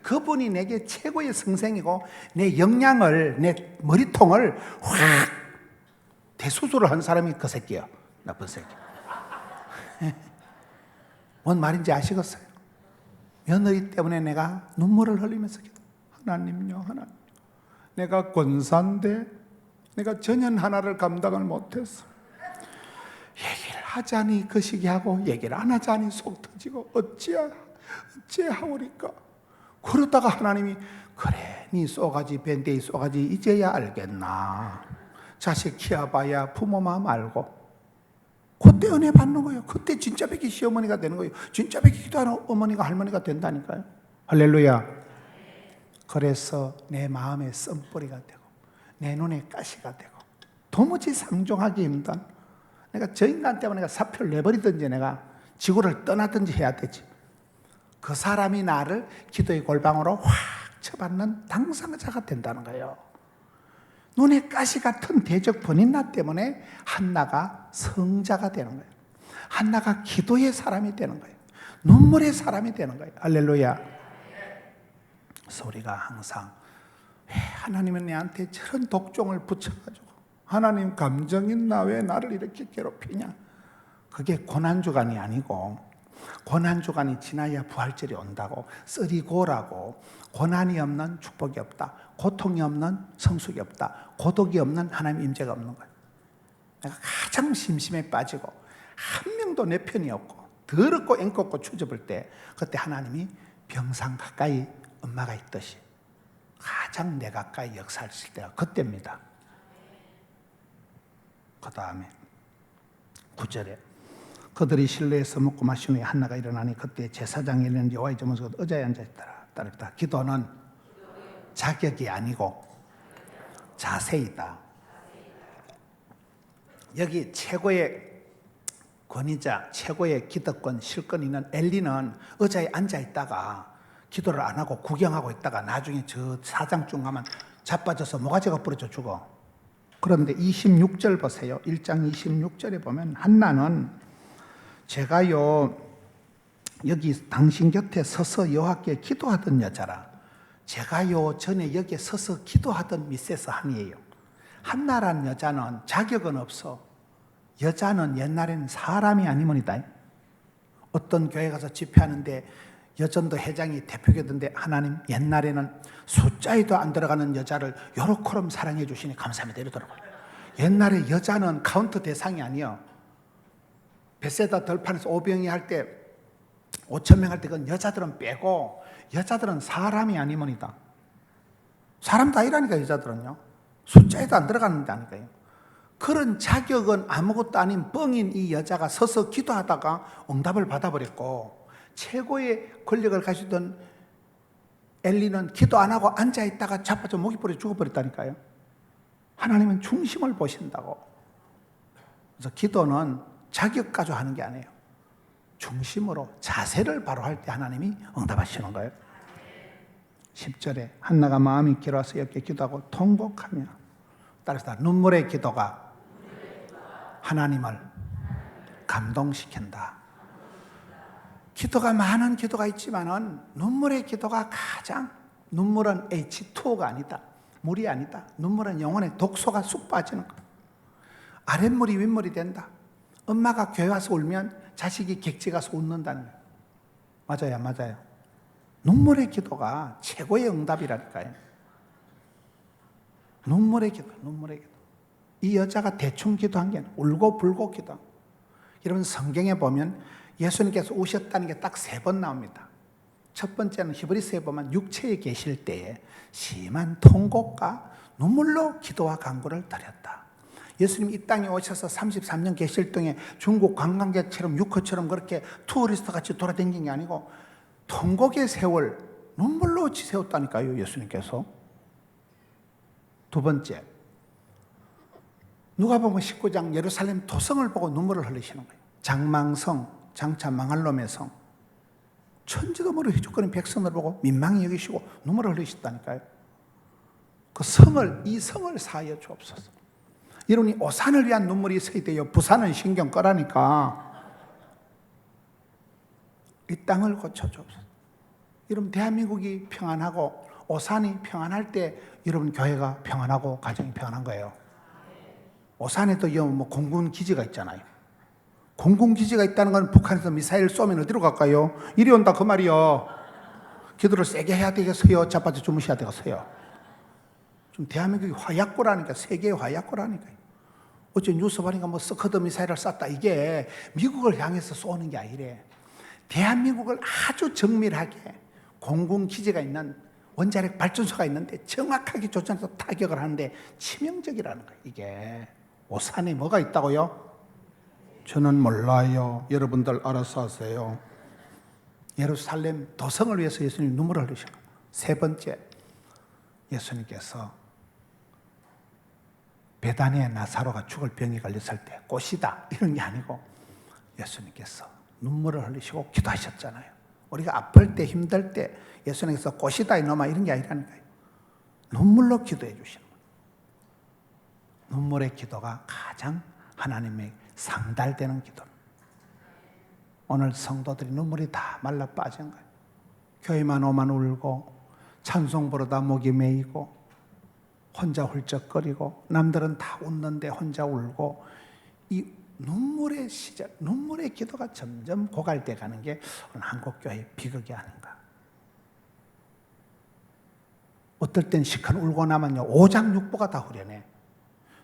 그분이 내게 최고의 선생이고 내 역량을, 내 머리통을 확 대수술을 한 사람이 그 새끼야. 나쁜 새끼. 뭔 말인지 아시겠어요? 며느리 때문에 내가 눈물을 흘리면서 기도. 하나님요, 하나님. 내가 권사인데 내가 전현 하나를 감당을 못했어. 얘기를 하자니 거시기하고 얘기를 안 하자니 속 터지고 어찌하오리까. 그러다가 하나님이 그래, 네 쏘가지 밴데이 쏘가지 이제야 알겠나. 자식 키워봐야 부모 마음 알고. 그때 은혜 받는 거예요. 그때 진짜 백기 시어머니가 되는 거예요. 진짜 백기 기도하는 어머니가 할머니가 된다니까요. 할렐루야. 그래서 내 마음에 썬뿌리가 되고 내 눈에 가시가 되고 도무지 상종하기 힘든, 내가 저 인간 때문에 내가 사표를 내버리든지 내가 지구를 떠나든지 해야 되지. 그 사람이 나를 기도의 골방으로 확 쳐받는 당사자가 된다는 거예요. 눈에 가시 같은 대적 번인나 때문에 한나가 성자가 되는 거예요. 한나가 기도의 사람이 되는 거예요. 눈물의 사람이 되는 거예요. 할렐루야. 그래서 우리가 항상 왜 하나님은 내한테 저런 독종을 붙여가지고, 하나님 감정 있나? 왜 나를 이렇게 괴롭히냐? 그게 고난주간이 아니고, 고난주간이 지나야 부활절이 온다고. 쓰리고라고. 고난이 없는 축복이 없다. 고통이 없는 성숙이 없다. 고독이 없는 하나님 임재가 없는 거예요. 내가 가장 심심에 빠지고 한 명도 내 편이 없고 더럽고 앵껍고 추접을 때, 그때 하나님이 병상 가까이 엄마가 있듯이 가장 내 가까이 역사하실 때가 그때입니다. 그 다음에 9절에 그들이 실내에서 먹고 마신 후에 한나가 일어나니 그때 제사장이 있는 여호와의 전문서가 의자에 앉아있더라. 따르다. 기도는 자격이 아니고 자세이다. 여기 최고의 권위자, 최고의 기득권, 실권 있는 엘리는 의자에 앉아있다가 기도를 안 하고 구경하고 있다가 나중에 저 사장쯤 가면 자빠져서 모가지가 부러져 죽어. 그런데 26절 보세요. 1장 26절에 보면 한나는 제가요 여기 당신 곁에 서서 여호와께 기도하던 여자라. 제가요 전에 여기에 서서 기도하던 미세스 한이에요. 한나란 여자는 자격은 없어. 여자는 옛날에는 사람이 아니면이다. 어떤 교회 가서 집회하는데 여전도 회장이 대표되던데, 하나님 옛날에는 숫자에도 안 들어가는 여자를 요렇게럼 사랑해 주시니 감사합니다 이러더라고요. 옛날에 여자는 카운트 대상이 아니요. 베세다 덜판에서 오병이 할 때 5,000명 할 때 그건 여자들은 빼고, 여자들은 사람이 아니면이다. 사람 다 이라니까. 여자들은요 숫자에도 안 들어가는다니까요. 그런 자격은 아무것도 아닌 뻥인 이 여자가 서서 기도하다가 응답을 받아버렸고, 최고의 권력을 가지던 엘리는 기도 안 하고 앉아있다가 자빠져 목이 부러져 죽어버렸다니까요. 하나님은 중심을 보신다고. 그래서 기도는 자격 가지고 하는 게 아니에요. 중심으로 자세를 바로 할 때 하나님이 응답하시는 거예요. 10절에 한나가 마음이 길어서 이렇게 기도하고 통곡하며, 따라서 눈물의 기도가 하나님을 감동시킨다. 기도가 많은 기도가 있지만은 눈물의 기도가 가장, 눈물은 H2O가 아니다. 물이 아니다. 눈물은 영혼의 독소가 쑥 빠지는 거야. 아랫물이 윗물이 된다. 엄마가 교회 와서 울면 자식이 객지 가서 웃는다는 거예요. 맞아요, 맞아요. 눈물의 기도가 최고의 응답이라니까요. 눈물의 기도, 눈물의 기도. 이 여자가 대충 기도한 게 아니라 울고 불고 기도한 거예요. 여러분 성경에 보면 예수님께서 우셨다는 게 딱 3번 나옵니다. 첫 번째는 히브리서에 보면 육체에 계실 때에 심한 통곡과 눈물로 기도와 간구를 드렸다. 예수님 이 땅에 오셔서 33년 계실 동안 중국 관광객처럼 유커처럼 그렇게 투어리스트 같이 돌아다닌 게 아니고 통곡의 세월, 눈물로 지새웠다니까요, 예수님께서. 두 번째, 누가복음 19장 예루살렘 도성을 보고 눈물을 흘리시는 거예요. 장망성, 장차 망할 놈의 성. 천지도 모르고 휘죽거리는 백성을 보고 민망히 여기시고 눈물을 흘리셨다니까요. 그 성을, 이 성을 사하여 주옵소서. 여러분이 오산을 위한 눈물이 있어야 돼요. 부산은 신경 꺼라니까. 이 땅을 고쳐주옵소서. 여러분 대한민국이 평안하고 오산이 평안할 때 여러분 교회가 평안하고 가정이 평안한 거예요. 오산에도 뭐 공군 기지가 있잖아요. 공군 기지가 있다는 건 북한에서 미사일 쏘면 어디로 갈까요? 이리 온다 그 말이요. 기도를 세게 해야 되겠어요? 자빠져 주무셔야 되겠어요? 좀 대한민국이 화약고라니까, 세계의 화약고라니까요. 어제 뉴스 보니까 뭐 스커드 미사일을 쐈다. 이게 미국을 향해서 쏘는 게 아니래. 대한민국을 아주 정밀하게 공군 기지가 있는 원자력 발전소가 있는데 정확하게 조준해서 타격을 하는데 치명적이라는 거예요. 이게 오산에 뭐가 있다고요? 저는 몰라요. 여러분들 알아서 하세요. 예루살렘 도성을 위해서 예수님 눈물을 흘리셨고, 세 번째, 예수님께서 베다니에 나사로가 죽을 병에 걸렸을 때 꽃이다 이런 게 아니고 예수님께서 눈물을 흘리시고 기도하셨잖아요. 우리가 아플 때 힘들 때 예수님께서 꽃이다 이놈아 이런 게 아니라니까요. 눈물로 기도해 주시는 거예요. 눈물의 기도가 가장 하나님의 상달되는 기도입니다. 오늘 성도들이 눈물이 다 말라 빠진 거예요. 교회만 오만 울고 찬송 부르다 목이 메이고 혼자 훌쩍거리고 남들은 다 웃는데 혼자 울고 이 눈물의 시절, 눈물의 기도가 점점 고갈돼 가는 게 오늘 한국교회의 비극이 아닌가. 어떨 땐 시큰 울고 나면요 오장육부가 다 후련해.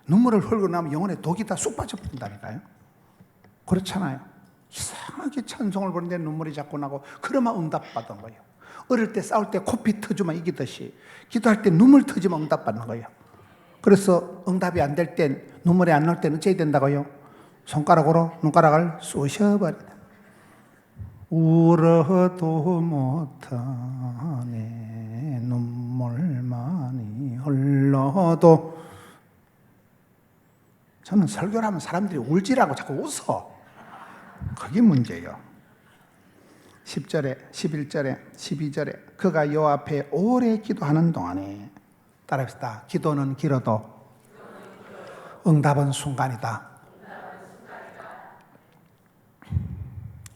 눈물을 흘리고 나면 영혼에 독이 다 쑥 빠져버린다니까요. 그렇잖아요. 이상하게 찬송을 부르는데 눈물이 자꾸 나고 그러면 응답받은 거예요. 어릴 때 싸울 때 코피 터주면 이기듯이 기도할 때 눈물 터지면 응답받는 거예요. 그래서 응답이 안 될 땐 눈물이 안 날 때는 어찌해야 된다고요? 손가락으로 눈가락을 쑤셔버리다. 울어도 못하네 눈물만이 흘러도. 저는 설교를 하면 사람들이 울지라고 자꾸 웃어. 그게 문제예요. 10절에 11절에 12절에 그가 요 앞에 오래 기도하는 동안에 따라합시다. 기도는 길어도 응답은 순간이다.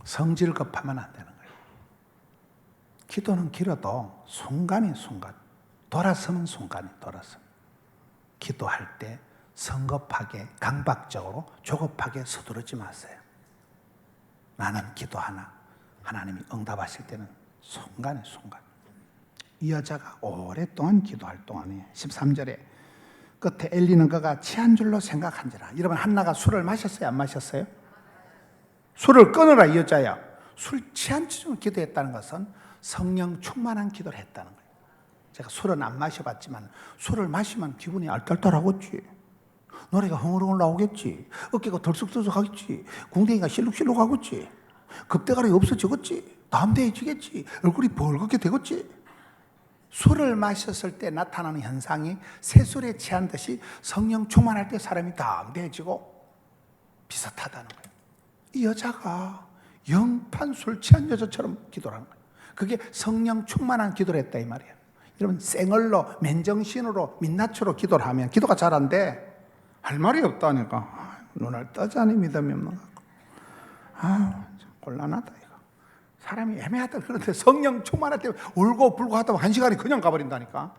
성질 급하면 안 되는 거예요. 기도는 길어도 순간이 순간. 돌아서는 순간이 돌아서. 기도할 때 성급하게 강박적으로 조급하게 서두르지 마세요. 나는 기도하나 하나님이 응답하실 때는 순간에 순간. 이 여자가 오랫동안 기도할 동안에 13절에 끝에 엘리는 그가 취한 줄로 생각한지라. 여러분 한나가 술을 마셨어요? 안 마셨어요? 술을 끊으라 이 여자야. 술 취한 줄로 기도했다는 것은 성령 충만한 기도를 했다는 거예요. 제가 술은 안 마셔봤지만 술을 마시면 기분이 알딸딸하겠지. 노래가 흥얼흥얼 나오겠지. 어깨가 덜썩덜썩하겠지. 궁뎅이가 실룩실룩하겠지. 급대가리 없어지겠지. 담대해지겠지. 얼굴이 벌겋게 되겠지. 술을 마셨을 때 나타나는 현상이 새술에 취한 듯이 성령 충만할 때 사람이 담대해지고 비슷하다는 거예요. 이 여자가 영판 술 취한 여자처럼 기도를 하는 거예요. 그게 성령 충만한 기도를 했다 이 말이에요. 여러분 생얼로 맨정신으로 민낯으로 기도를 하면 기도가 잘 안 돼. 할 말이 없다니까. 눈을 떠자니 믿음이 없는 것 같고. 곤란하다 이거. 사람이 애매하다. 그런데 성령 충만할 때 울고 불고 하다 보면 한 시간이 그냥 가버린다니까.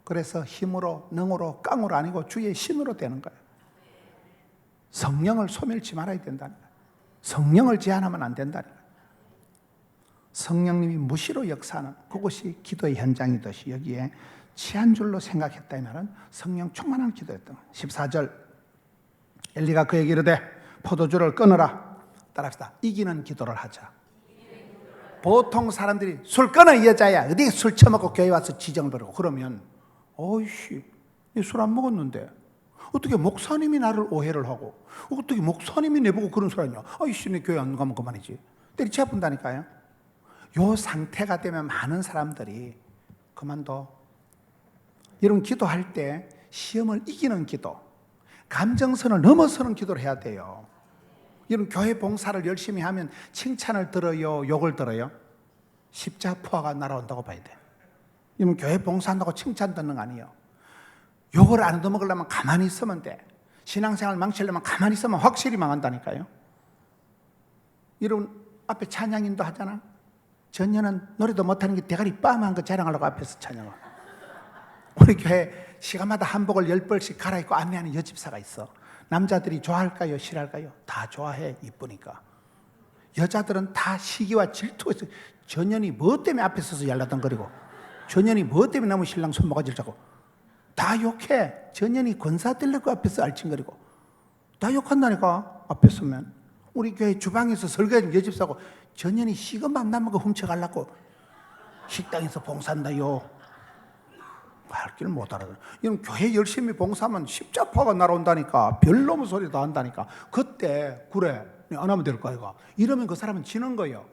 그래서 힘으로 능으로 깡으로 아니고 주의 신으로 되는 거예요. 성령을 소멸치 말아야 된다니까. 성령을 제한하면 안 된다니까. 성령님이 무시로 역사하는 그것이 기도의 현장이듯이 여기에 취한 줄로 생각했다 이 말은 성령 충만한 기도였던 거예요. 14절 엘리가 그에게 이르되 포도주를 끊으라. 따라합시다. 이기는 기도를 하자. 보통 사람들이 술 끊어 이 여자야 어디 술 처먹고 교회 와서 지정을 벌이고 그러면 어이씨 술 안 먹었는데 어떻게 목사님이 나를 오해를 하고 어떻게 목사님이 내보고 그런 소리 하냐. 아이씨 내 교회 안 가면 그만이지. 때리쳐 본다니까요. 요 상태가 되면 많은 사람들이 그만둬. 여러분 기도할 때 시험을 이기는 기도, 감정선을 넘어서는 기도를 해야 돼요. 여러분 교회 봉사를 열심히 하면 칭찬을 들어요, 욕을 들어요? 십자포화가 날아온다고 봐야 돼. 여러분 교회 봉사한다고 칭찬 듣는 거 아니에요. 욕을 안 얻어먹으려면 가만히 있으면 돼. 신앙생활 망치려면 가만히 있으면 확실히 망한다니까요. 여러분 앞에 찬양인도 하잖아. 전년은 노래도 못하는 게 대가리 빰한 거 자랑하려고 앞에서 찬양을. 우리 교회 시간마다 한복을 10벌씩 갈아입고 안내하는 여집사가 있어. 남자들이 좋아할까요? 싫어할까요? 다 좋아해. 이쁘니까. 여자들은 다 시기와 질투에서 전년이 뭐 때문에 앞에 서서 yar라덩거리고 전년이 뭐 때문에 너무 신랑 손모가지를 잡고 다 욕해. 전년이 권사 들려고 앞에서 알칭거리고 다 욕한다니까. 앞에 서면 우리 교회 주방에서 설거지 여집사고 전년이 식은밥 남은 거 훔쳐가려고 식당에서 봉사한다요. 할 길 못 알아들어. 이런 교회 열심히 봉사하면 십자포가 날아온다니까. 별 놈의 소리 다 한다니까. 그때 그래 안 하면 될 거야. 이러면 그 사람은 지는 거예요.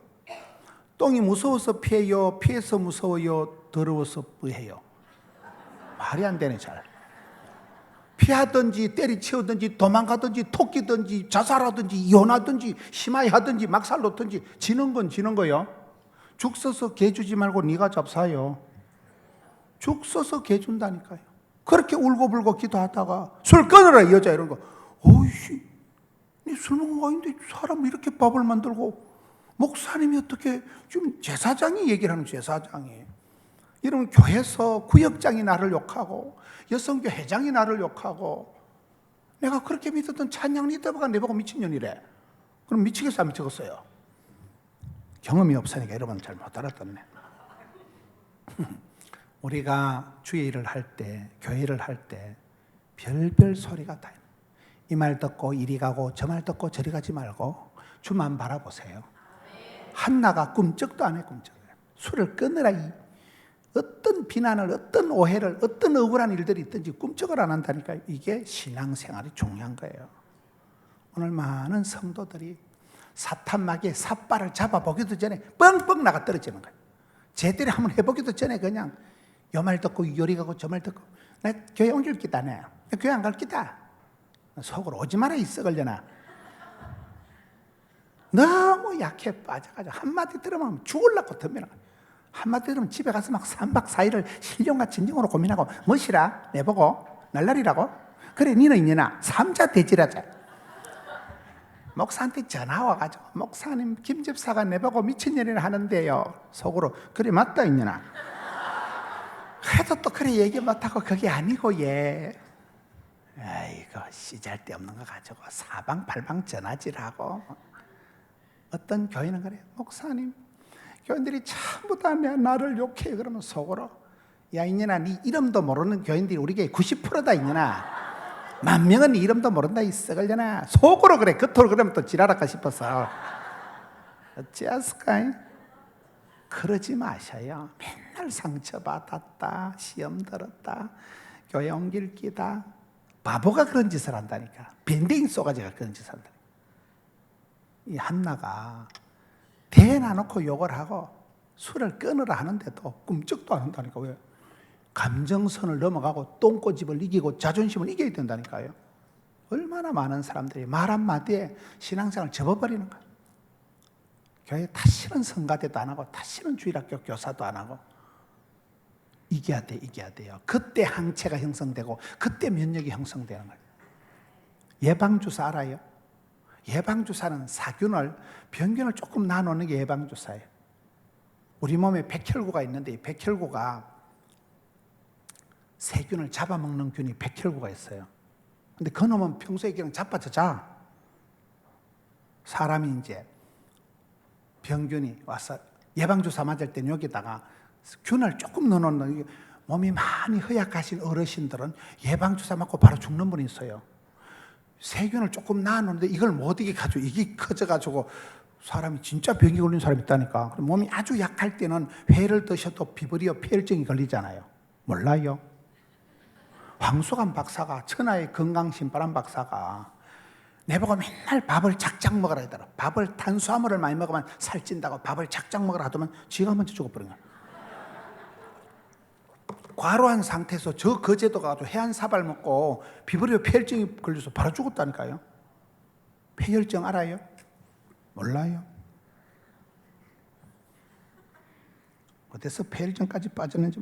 똥이 무서워서 피해요. 피해서 무서워요. 더러워서 뿌해요. 말이 안 되네 잘. 피하든지 때리치우든지 도망가든지 토끼든지 자살하든지 이혼하든지 심하게 하든지 막살 놓든지 지는 건 지는 거예요. 죽 써서 개 주지 말고 네가 잡사요. 죽 써서 개 준다니까요. 그렇게 울고불고 기도하다가 술 끊으라 이 여자 이런 거. 어이씨 네 술 먹은 거 아닌데 사람 이렇게 밥을 만들고 목사님이 어떻게 지금 제사장이 얘기를 하는 제사장이 이런 교회에서 구역장이 나를 욕하고 여성교 회장이 나를 욕하고 내가 그렇게 믿었던 찬양 리더가 내보고 미친년이래. 그럼 미치겠어 안 미치겠어요? 경험이 없으니까 여러분 잘 못 알아듣네. 우리가 주의 일을 할 때 교회를 할 때 별별 소리가 다 이 말 듣고 이리 가고 저 말 듣고 저리 가지 말고 주만 바라보세요. 한나가 꿈쩍도 안 해. 꿈쩍. 술을 끊으라. 어떤 비난을 어떤 오해를 어떤 억울한 일들이 있든지 꿈쩍을 안 한다니까. 이게 신앙생활이 중요한 거예요. 오늘 많은 성도들이 사탄마귀의 삿발을 잡아보기도 전에 뻥뻥 나가 떨어지는 거예요. 제대로 한번 해보기도 전에 그냥 요 말 듣고 요리 가고 저 말 듣고 나 교회 옮길 기다 네. 교회 안 갈 기다. 속으로 오지 마라 이 썩을려나. 너무 약해 빠져가지고 한마디 들으면 죽을라고 덤비는 거야. 한마디 들으면 집에 가서 막 3박 4일을 신령과 진정으로 고민하고 뭐시라 내보고 날라리라고? 그래 니는 있냐나 삼자 대지라자. 목사한테 전화 와가지고 목사님 김 집사가 내보고 미친년이라 하는데요. 속으로 그래 맞다 있냐나. 해도 또 그래 얘기 못하고 그게 아니고 얘 아이고 씨잘데없는 거 가지고 사방팔방 전화질하고. 어떤 교회는 그래. 목사님 교인들이 전부 다 나를 욕해. 그러면 속으로 야 이년아 네 이름도 모르는 교인들이 우리 교회 90%다 이년아. 10,000명은 네 이름도 모른다 이 썩을려나. 속으로 그래. 겉으로 그러면 또 지랄할까 싶어서 어찌하스까. 그러지 마셔요. 맨날 상처받았다 시험 들었다 교회 옮길 끼다. 바보가 그런 짓을 한다니까. 밴댕이 쏘가지가 그런 짓을 한다. 이 한나가 대놔놓고 욕을 하고 술을 끊으라 하는데도 꿈쩍도 안 한다니까. 왜? 감정선을 넘어가고 똥꼬집을 이기고 자존심을 이겨야 된다니까요. 얼마나 많은 사람들이 말 한마디에 신앙생활을 접어버리는 거야. 교회 다시는 성가대도 안 하고 다시는 주일학교 교사도 안 하고 이겨야 돼, 이겨야 돼요. 그때 항체가 형성되고 그때 면역이 형성되는 거예요. 예방주사 알아요? 예방주사는 사균을 병균을 조금 나누는 게 예방주사예요. 우리 몸에 백혈구가 있는데 이 백혈구가 세균을 잡아먹는 균이 백혈구가 있어요. 근데 그 놈은 평소에 그냥 자빠져 자. 사람이 이제 병균이 와서 예방주사 맞을 때는 여기다가 균을 조금 넣어놓는, 몸이 많이 허약하신 어르신들은 예방주사 맞고 바로 죽는 분이 있어요. 세균을 조금 낳아놓는데 이걸 못 이겨가지고 이게 커져가지고 사람이 진짜 병이 걸린 사람이 있다니까. 몸이 아주 약할 때는 회를 드셔도 비브리오 폐혈증이 걸리잖아요. 몰라요? 황수관 박사가, 천하의 건강신바람 박사가 내보고 맨날 밥을 작작 먹으라 하더라. 밥을 탄수화물을 많이 먹으면 살찐다고 밥을 작작 먹으라 하더만 지가 먼저 죽어버린 거야. 과로한 상태에서 저 거제도 가서 해안사발 먹고 비브리오 폐혈증이 걸려서 바로 죽었다니까요. 폐혈증 알아요? 몰라요? 어디서 폐혈증까지 빠졌는지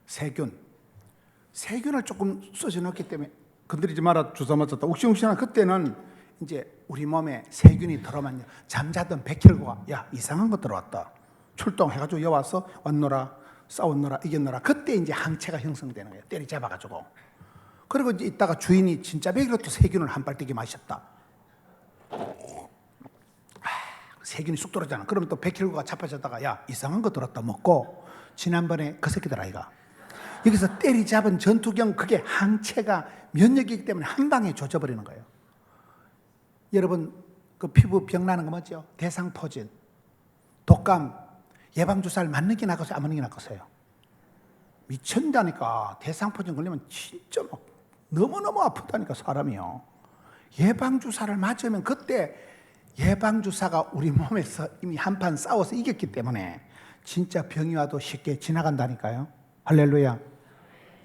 모르겠어요. 세균을 조금 쏘져 넣기 때문에 건드리지 마라 주사 맞았다 욱신욱신한 그때는 이제 우리 몸에 세균이 들어오면 잠자던 백혈구가 야 이상한 거 들어왔다 출동해가지고 여와서 왔노라 싸웠노라 이겼노라 그때 이제 항체가 형성되는 거예요. 때리잡아가지고. 그리고 이제 이따가 주인이 진짜 백이로 또 세균을 한 발뜨기 마셨다. 세균이 쑥 떨어지잖아. 그러면 또 백혈구가 자빠졌다가 야 이상한 거 들었다 먹고 지난번에 그 새끼들 아이가 여기서 때리잡은 전투경 그게 항체가 면역이기 때문에 한 방에 조져버리는 거예요. 여러분 그 피부 병 나는 거 뭐죠? 대상포진, 독감 예방주사를 맞는 게 낫겠어요? 안 맞는 게 낫겠어요? 미친다니까. 대상포진 걸리면 진짜 막 너무너무 아프다니까 사람이요. 예방주사를 맞으면 그때 예방주사가 우리 몸에서 이미 한판 싸워서 이겼기 때문에 진짜 병이 와도 쉽게 지나간다니까요. 할렐루야.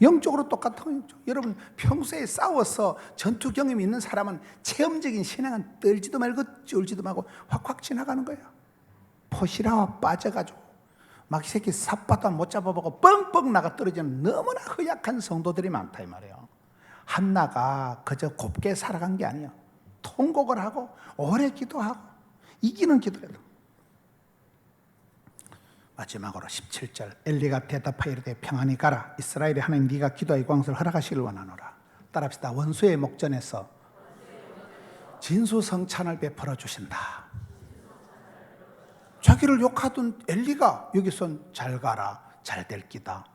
영적으로 똑같은 거예요. 여러분 평소에 싸워서 전투 경험이 있는 사람은 체험적인 신앙은 떨지도 말고 쫄지도 말고 확확 지나가는 거예요. 포시라와 빠져가지고 막 이 새끼 삿바도 못 잡아보고 뻥뻥 나가 떨어지는 너무나 허약한 성도들이 많다 이 말이에요. 한나가 그저 곱게 살아간 게 아니에요. 통곡을 하고 오래 기도하고 이기는 기도해요. 마지막으로 17절 엘리가 대답하여 이르되 평안히 가라. 이스라엘의 하나님 네가 기도의 광수를 허락하시길 원하노라. 따라합시다. 원수의 목전에서 진수성찬을 베풀어 주신다. 자기를 욕하던 엘리가 여기선 잘 가라 잘 될 기다.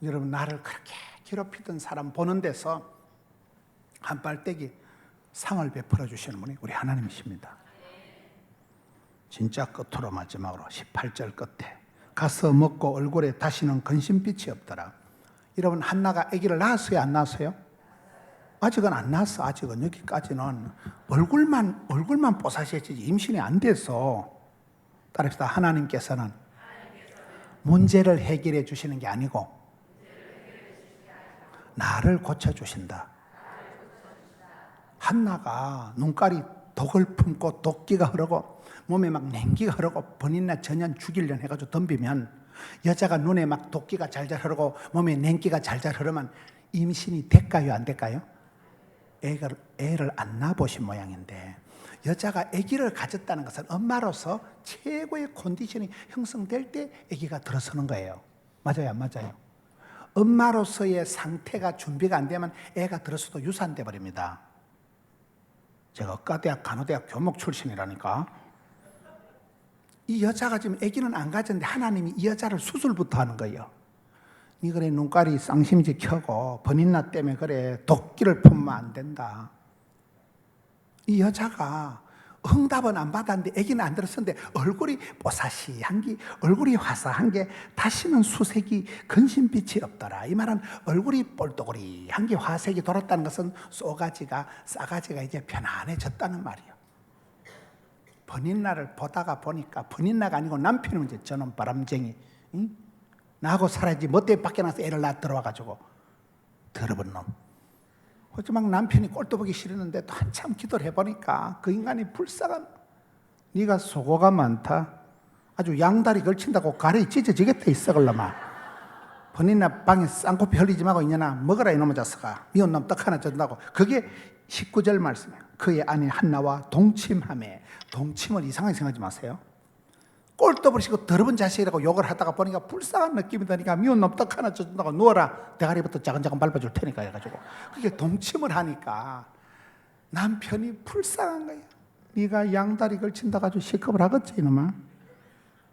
여러분 나를 그렇게 괴롭히던 사람 보는 데서 한 발떼기 상을 베풀어 주시는 분이 우리 하나님이십니다. 진짜 끝으로 마지막으로 18절 끝에 가서 먹고 얼굴에 다시는 근심빛이 없더라. 여러분 한나가 아기를 낳았어요 안 낳았어요? 아직은 안 낳았어. 아직은 여기까지는 얼굴만 뽀사시했지 임신이 안 돼서. 따라합시다. 하나님께서는 문제를 해결해 주시는 게 아니고 나를 고쳐주신다. 한나가 눈깔이 독을 품고 독기가 흐르고 몸에 막 냉기가 흐르고 번이나 전년 죽이려 해가지고 덤비면 여자가 눈에 막 독기가 잘잘 흐르고 몸에 냉기가 잘잘 흐르면 임신이 될까요 안 될까요? 애를 안 낳아보신 모양인데 여자가 아기를 가졌다는 것은 엄마로서 최고의 컨디션이 형성될 때 아기가 들어서는 거예요. 맞아요 안 맞아요? 엄마로서의 상태가 준비가 안 되면 애가 들어서도 유산돼 버립니다. 제가 의과대학 간호대학 교목 출신이라니까. 이 여자가 지금 아기는 안 가졌는데 하나님이 이 여자를 수술부터 하는 거예요. 니 그래 눈깔이 쌍심지 켜고 번인나 때문에 그래 독기를 품으면 안 된다. 이 여자가 응답은 안 받았는데 아기는 안 들었었는데 얼굴이 뽀사시한 게 얼굴이 화사한 게 다시는 수색이 근심빛이 없더라. 이 말은 얼굴이 볼또거리한 게 화색이 돌았다는 것은 싸가지가 이제 편안해졌다는 말이에요. 번인나를 보다가 보니까 번인나가 아니고 남편은 이제 저놈 바람쟁이 응? 나하고 살아야지 멋대 밖에 나서 애를 낳아 들어와가지고 더러운 놈. 하지만 남편이 꼴도 보기 싫었는데 또 한참 기도를 해보니까 그 인간이 불쌍한 네가 수고가 많다. 아주 양다리 걸친다고 가래이 찢어지겠다 이 썩을놈아. 번인나 방에 쌍코피 흘리지 말고 이년아 먹어라 이놈의 자식아. 미운 놈 떡 하나 준다고. 그게 19절 말씀이에요. 그의 아내 한나와 동침하매. 동침을 이상하게 생각하지 마세요. 꼴도 버리시고 더러운 자식이라고 욕을 하다가 보니까 불쌍한 느낌이 드니까 미운 놈 떡 하나 준다고 누워라. 대가리부터 작은작은 밟아줄 테니까 해가지고 그게 동침을 하니까 남편이 불쌍한 거예요. 네가 양다리 걸친다 가지고 시급을 하겠지 이놈아.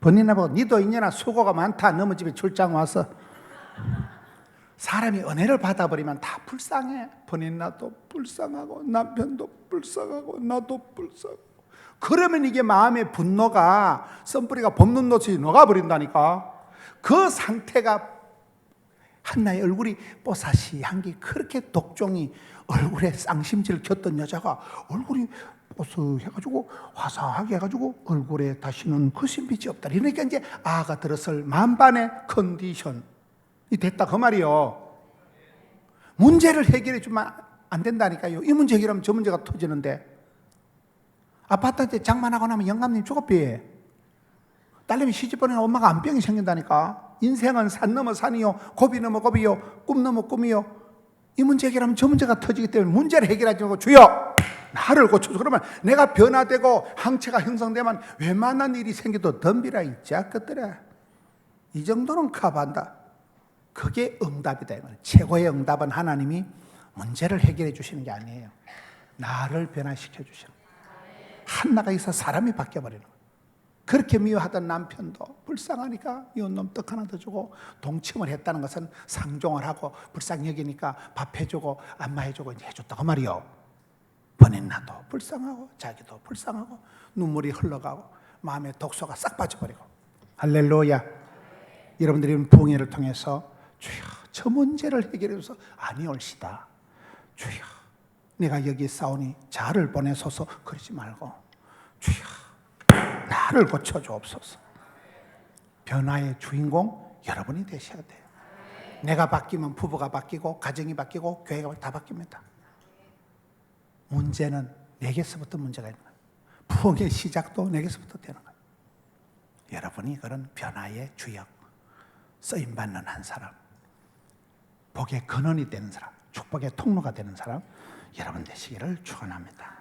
본인나 보고 니도 이년아 수고가 많다. 너무 집에 출장 와서. 사람이 은혜를 받아버리면 다 불쌍해. 본인 나도 불쌍하고 남편도 불쌍하고 나도 불쌍하고. 그러면 이게 마음의 분노가 썬뿌리가 봄눈 노릇이 녹아버린다니까. 그 상태가 한나의 얼굴이 뽀사시 한게 그렇게 독종이 얼굴에 쌍심지를 켰던 여자가 얼굴이 뽀스해가지고 화사하게 해가지고 얼굴에 다시는 그 신빛이 없다. 그러니까 이제 아가 들었을 만반의 컨디션이 됐다 그 말이요. 문제를 해결해 주면 안 된다니까요. 이 문제 해결하면 저 문제가 터지는데. 아파트한테 장만하고 나면 영감님 죽어삐. 딸내미 시집보내면 엄마가 안병이 생긴다니까. 인생은 산 넘어 산이요, 고비 넘어 고비요, 꿈 넘어 꿈이요. 이 문제 해결하면 저 문제가 터지기 때문에 문제를 해결하지 말고 주여 나를 고쳐줘. 그러면 내가 변화되고 항체가 형성되면 웬만한 일이 생겨도 덤비라 있지 것들아. 이 정도는 커버한다. 그게 응답이다. 최고의 응답은 하나님이 문제를 해결해 주시는 게 아니에요. 나를 변화시켜 주시는 거예요. 한나가 있어 사람이 바뀌어버리는 거예요. 그렇게 미워하던 남편도 불쌍하니까 이웃놈 떡 하나 더 주고, 동침을 했다는 것은 상종을 하고 불쌍히 여기니까 밥 해주고 안마 해주고 이제 해줬다고 말이요. 본인 나도 불쌍하고 자기도 불쌍하고 눈물이 흘러가고 마음의 독소가 싹 빠져버리고. 할렐루야. 여러분들이 부흥회를 통해서 주여 저 문제를 해결해줘서 아니올시다. 주여 내가 여기 싸우니 자를 보내소서. 그러지 말고 주여 나를 고쳐주옵소서. 변화의 주인공 여러분이 되셔야 돼요. 내가 바뀌면 부부가 바뀌고 가정이 바뀌고 교회가 다 바뀝니다. 문제는 내게서부터 문제가 있는 거예요. 부흥의 시작도 내게서부터 되는 거예요. 여러분이 그런 변화의 주역, 쓰임받는 한 사람, 복의 근원이 되는 사람, 축복의 통로가 되는 사람 여러분 되시기를 축원합니다.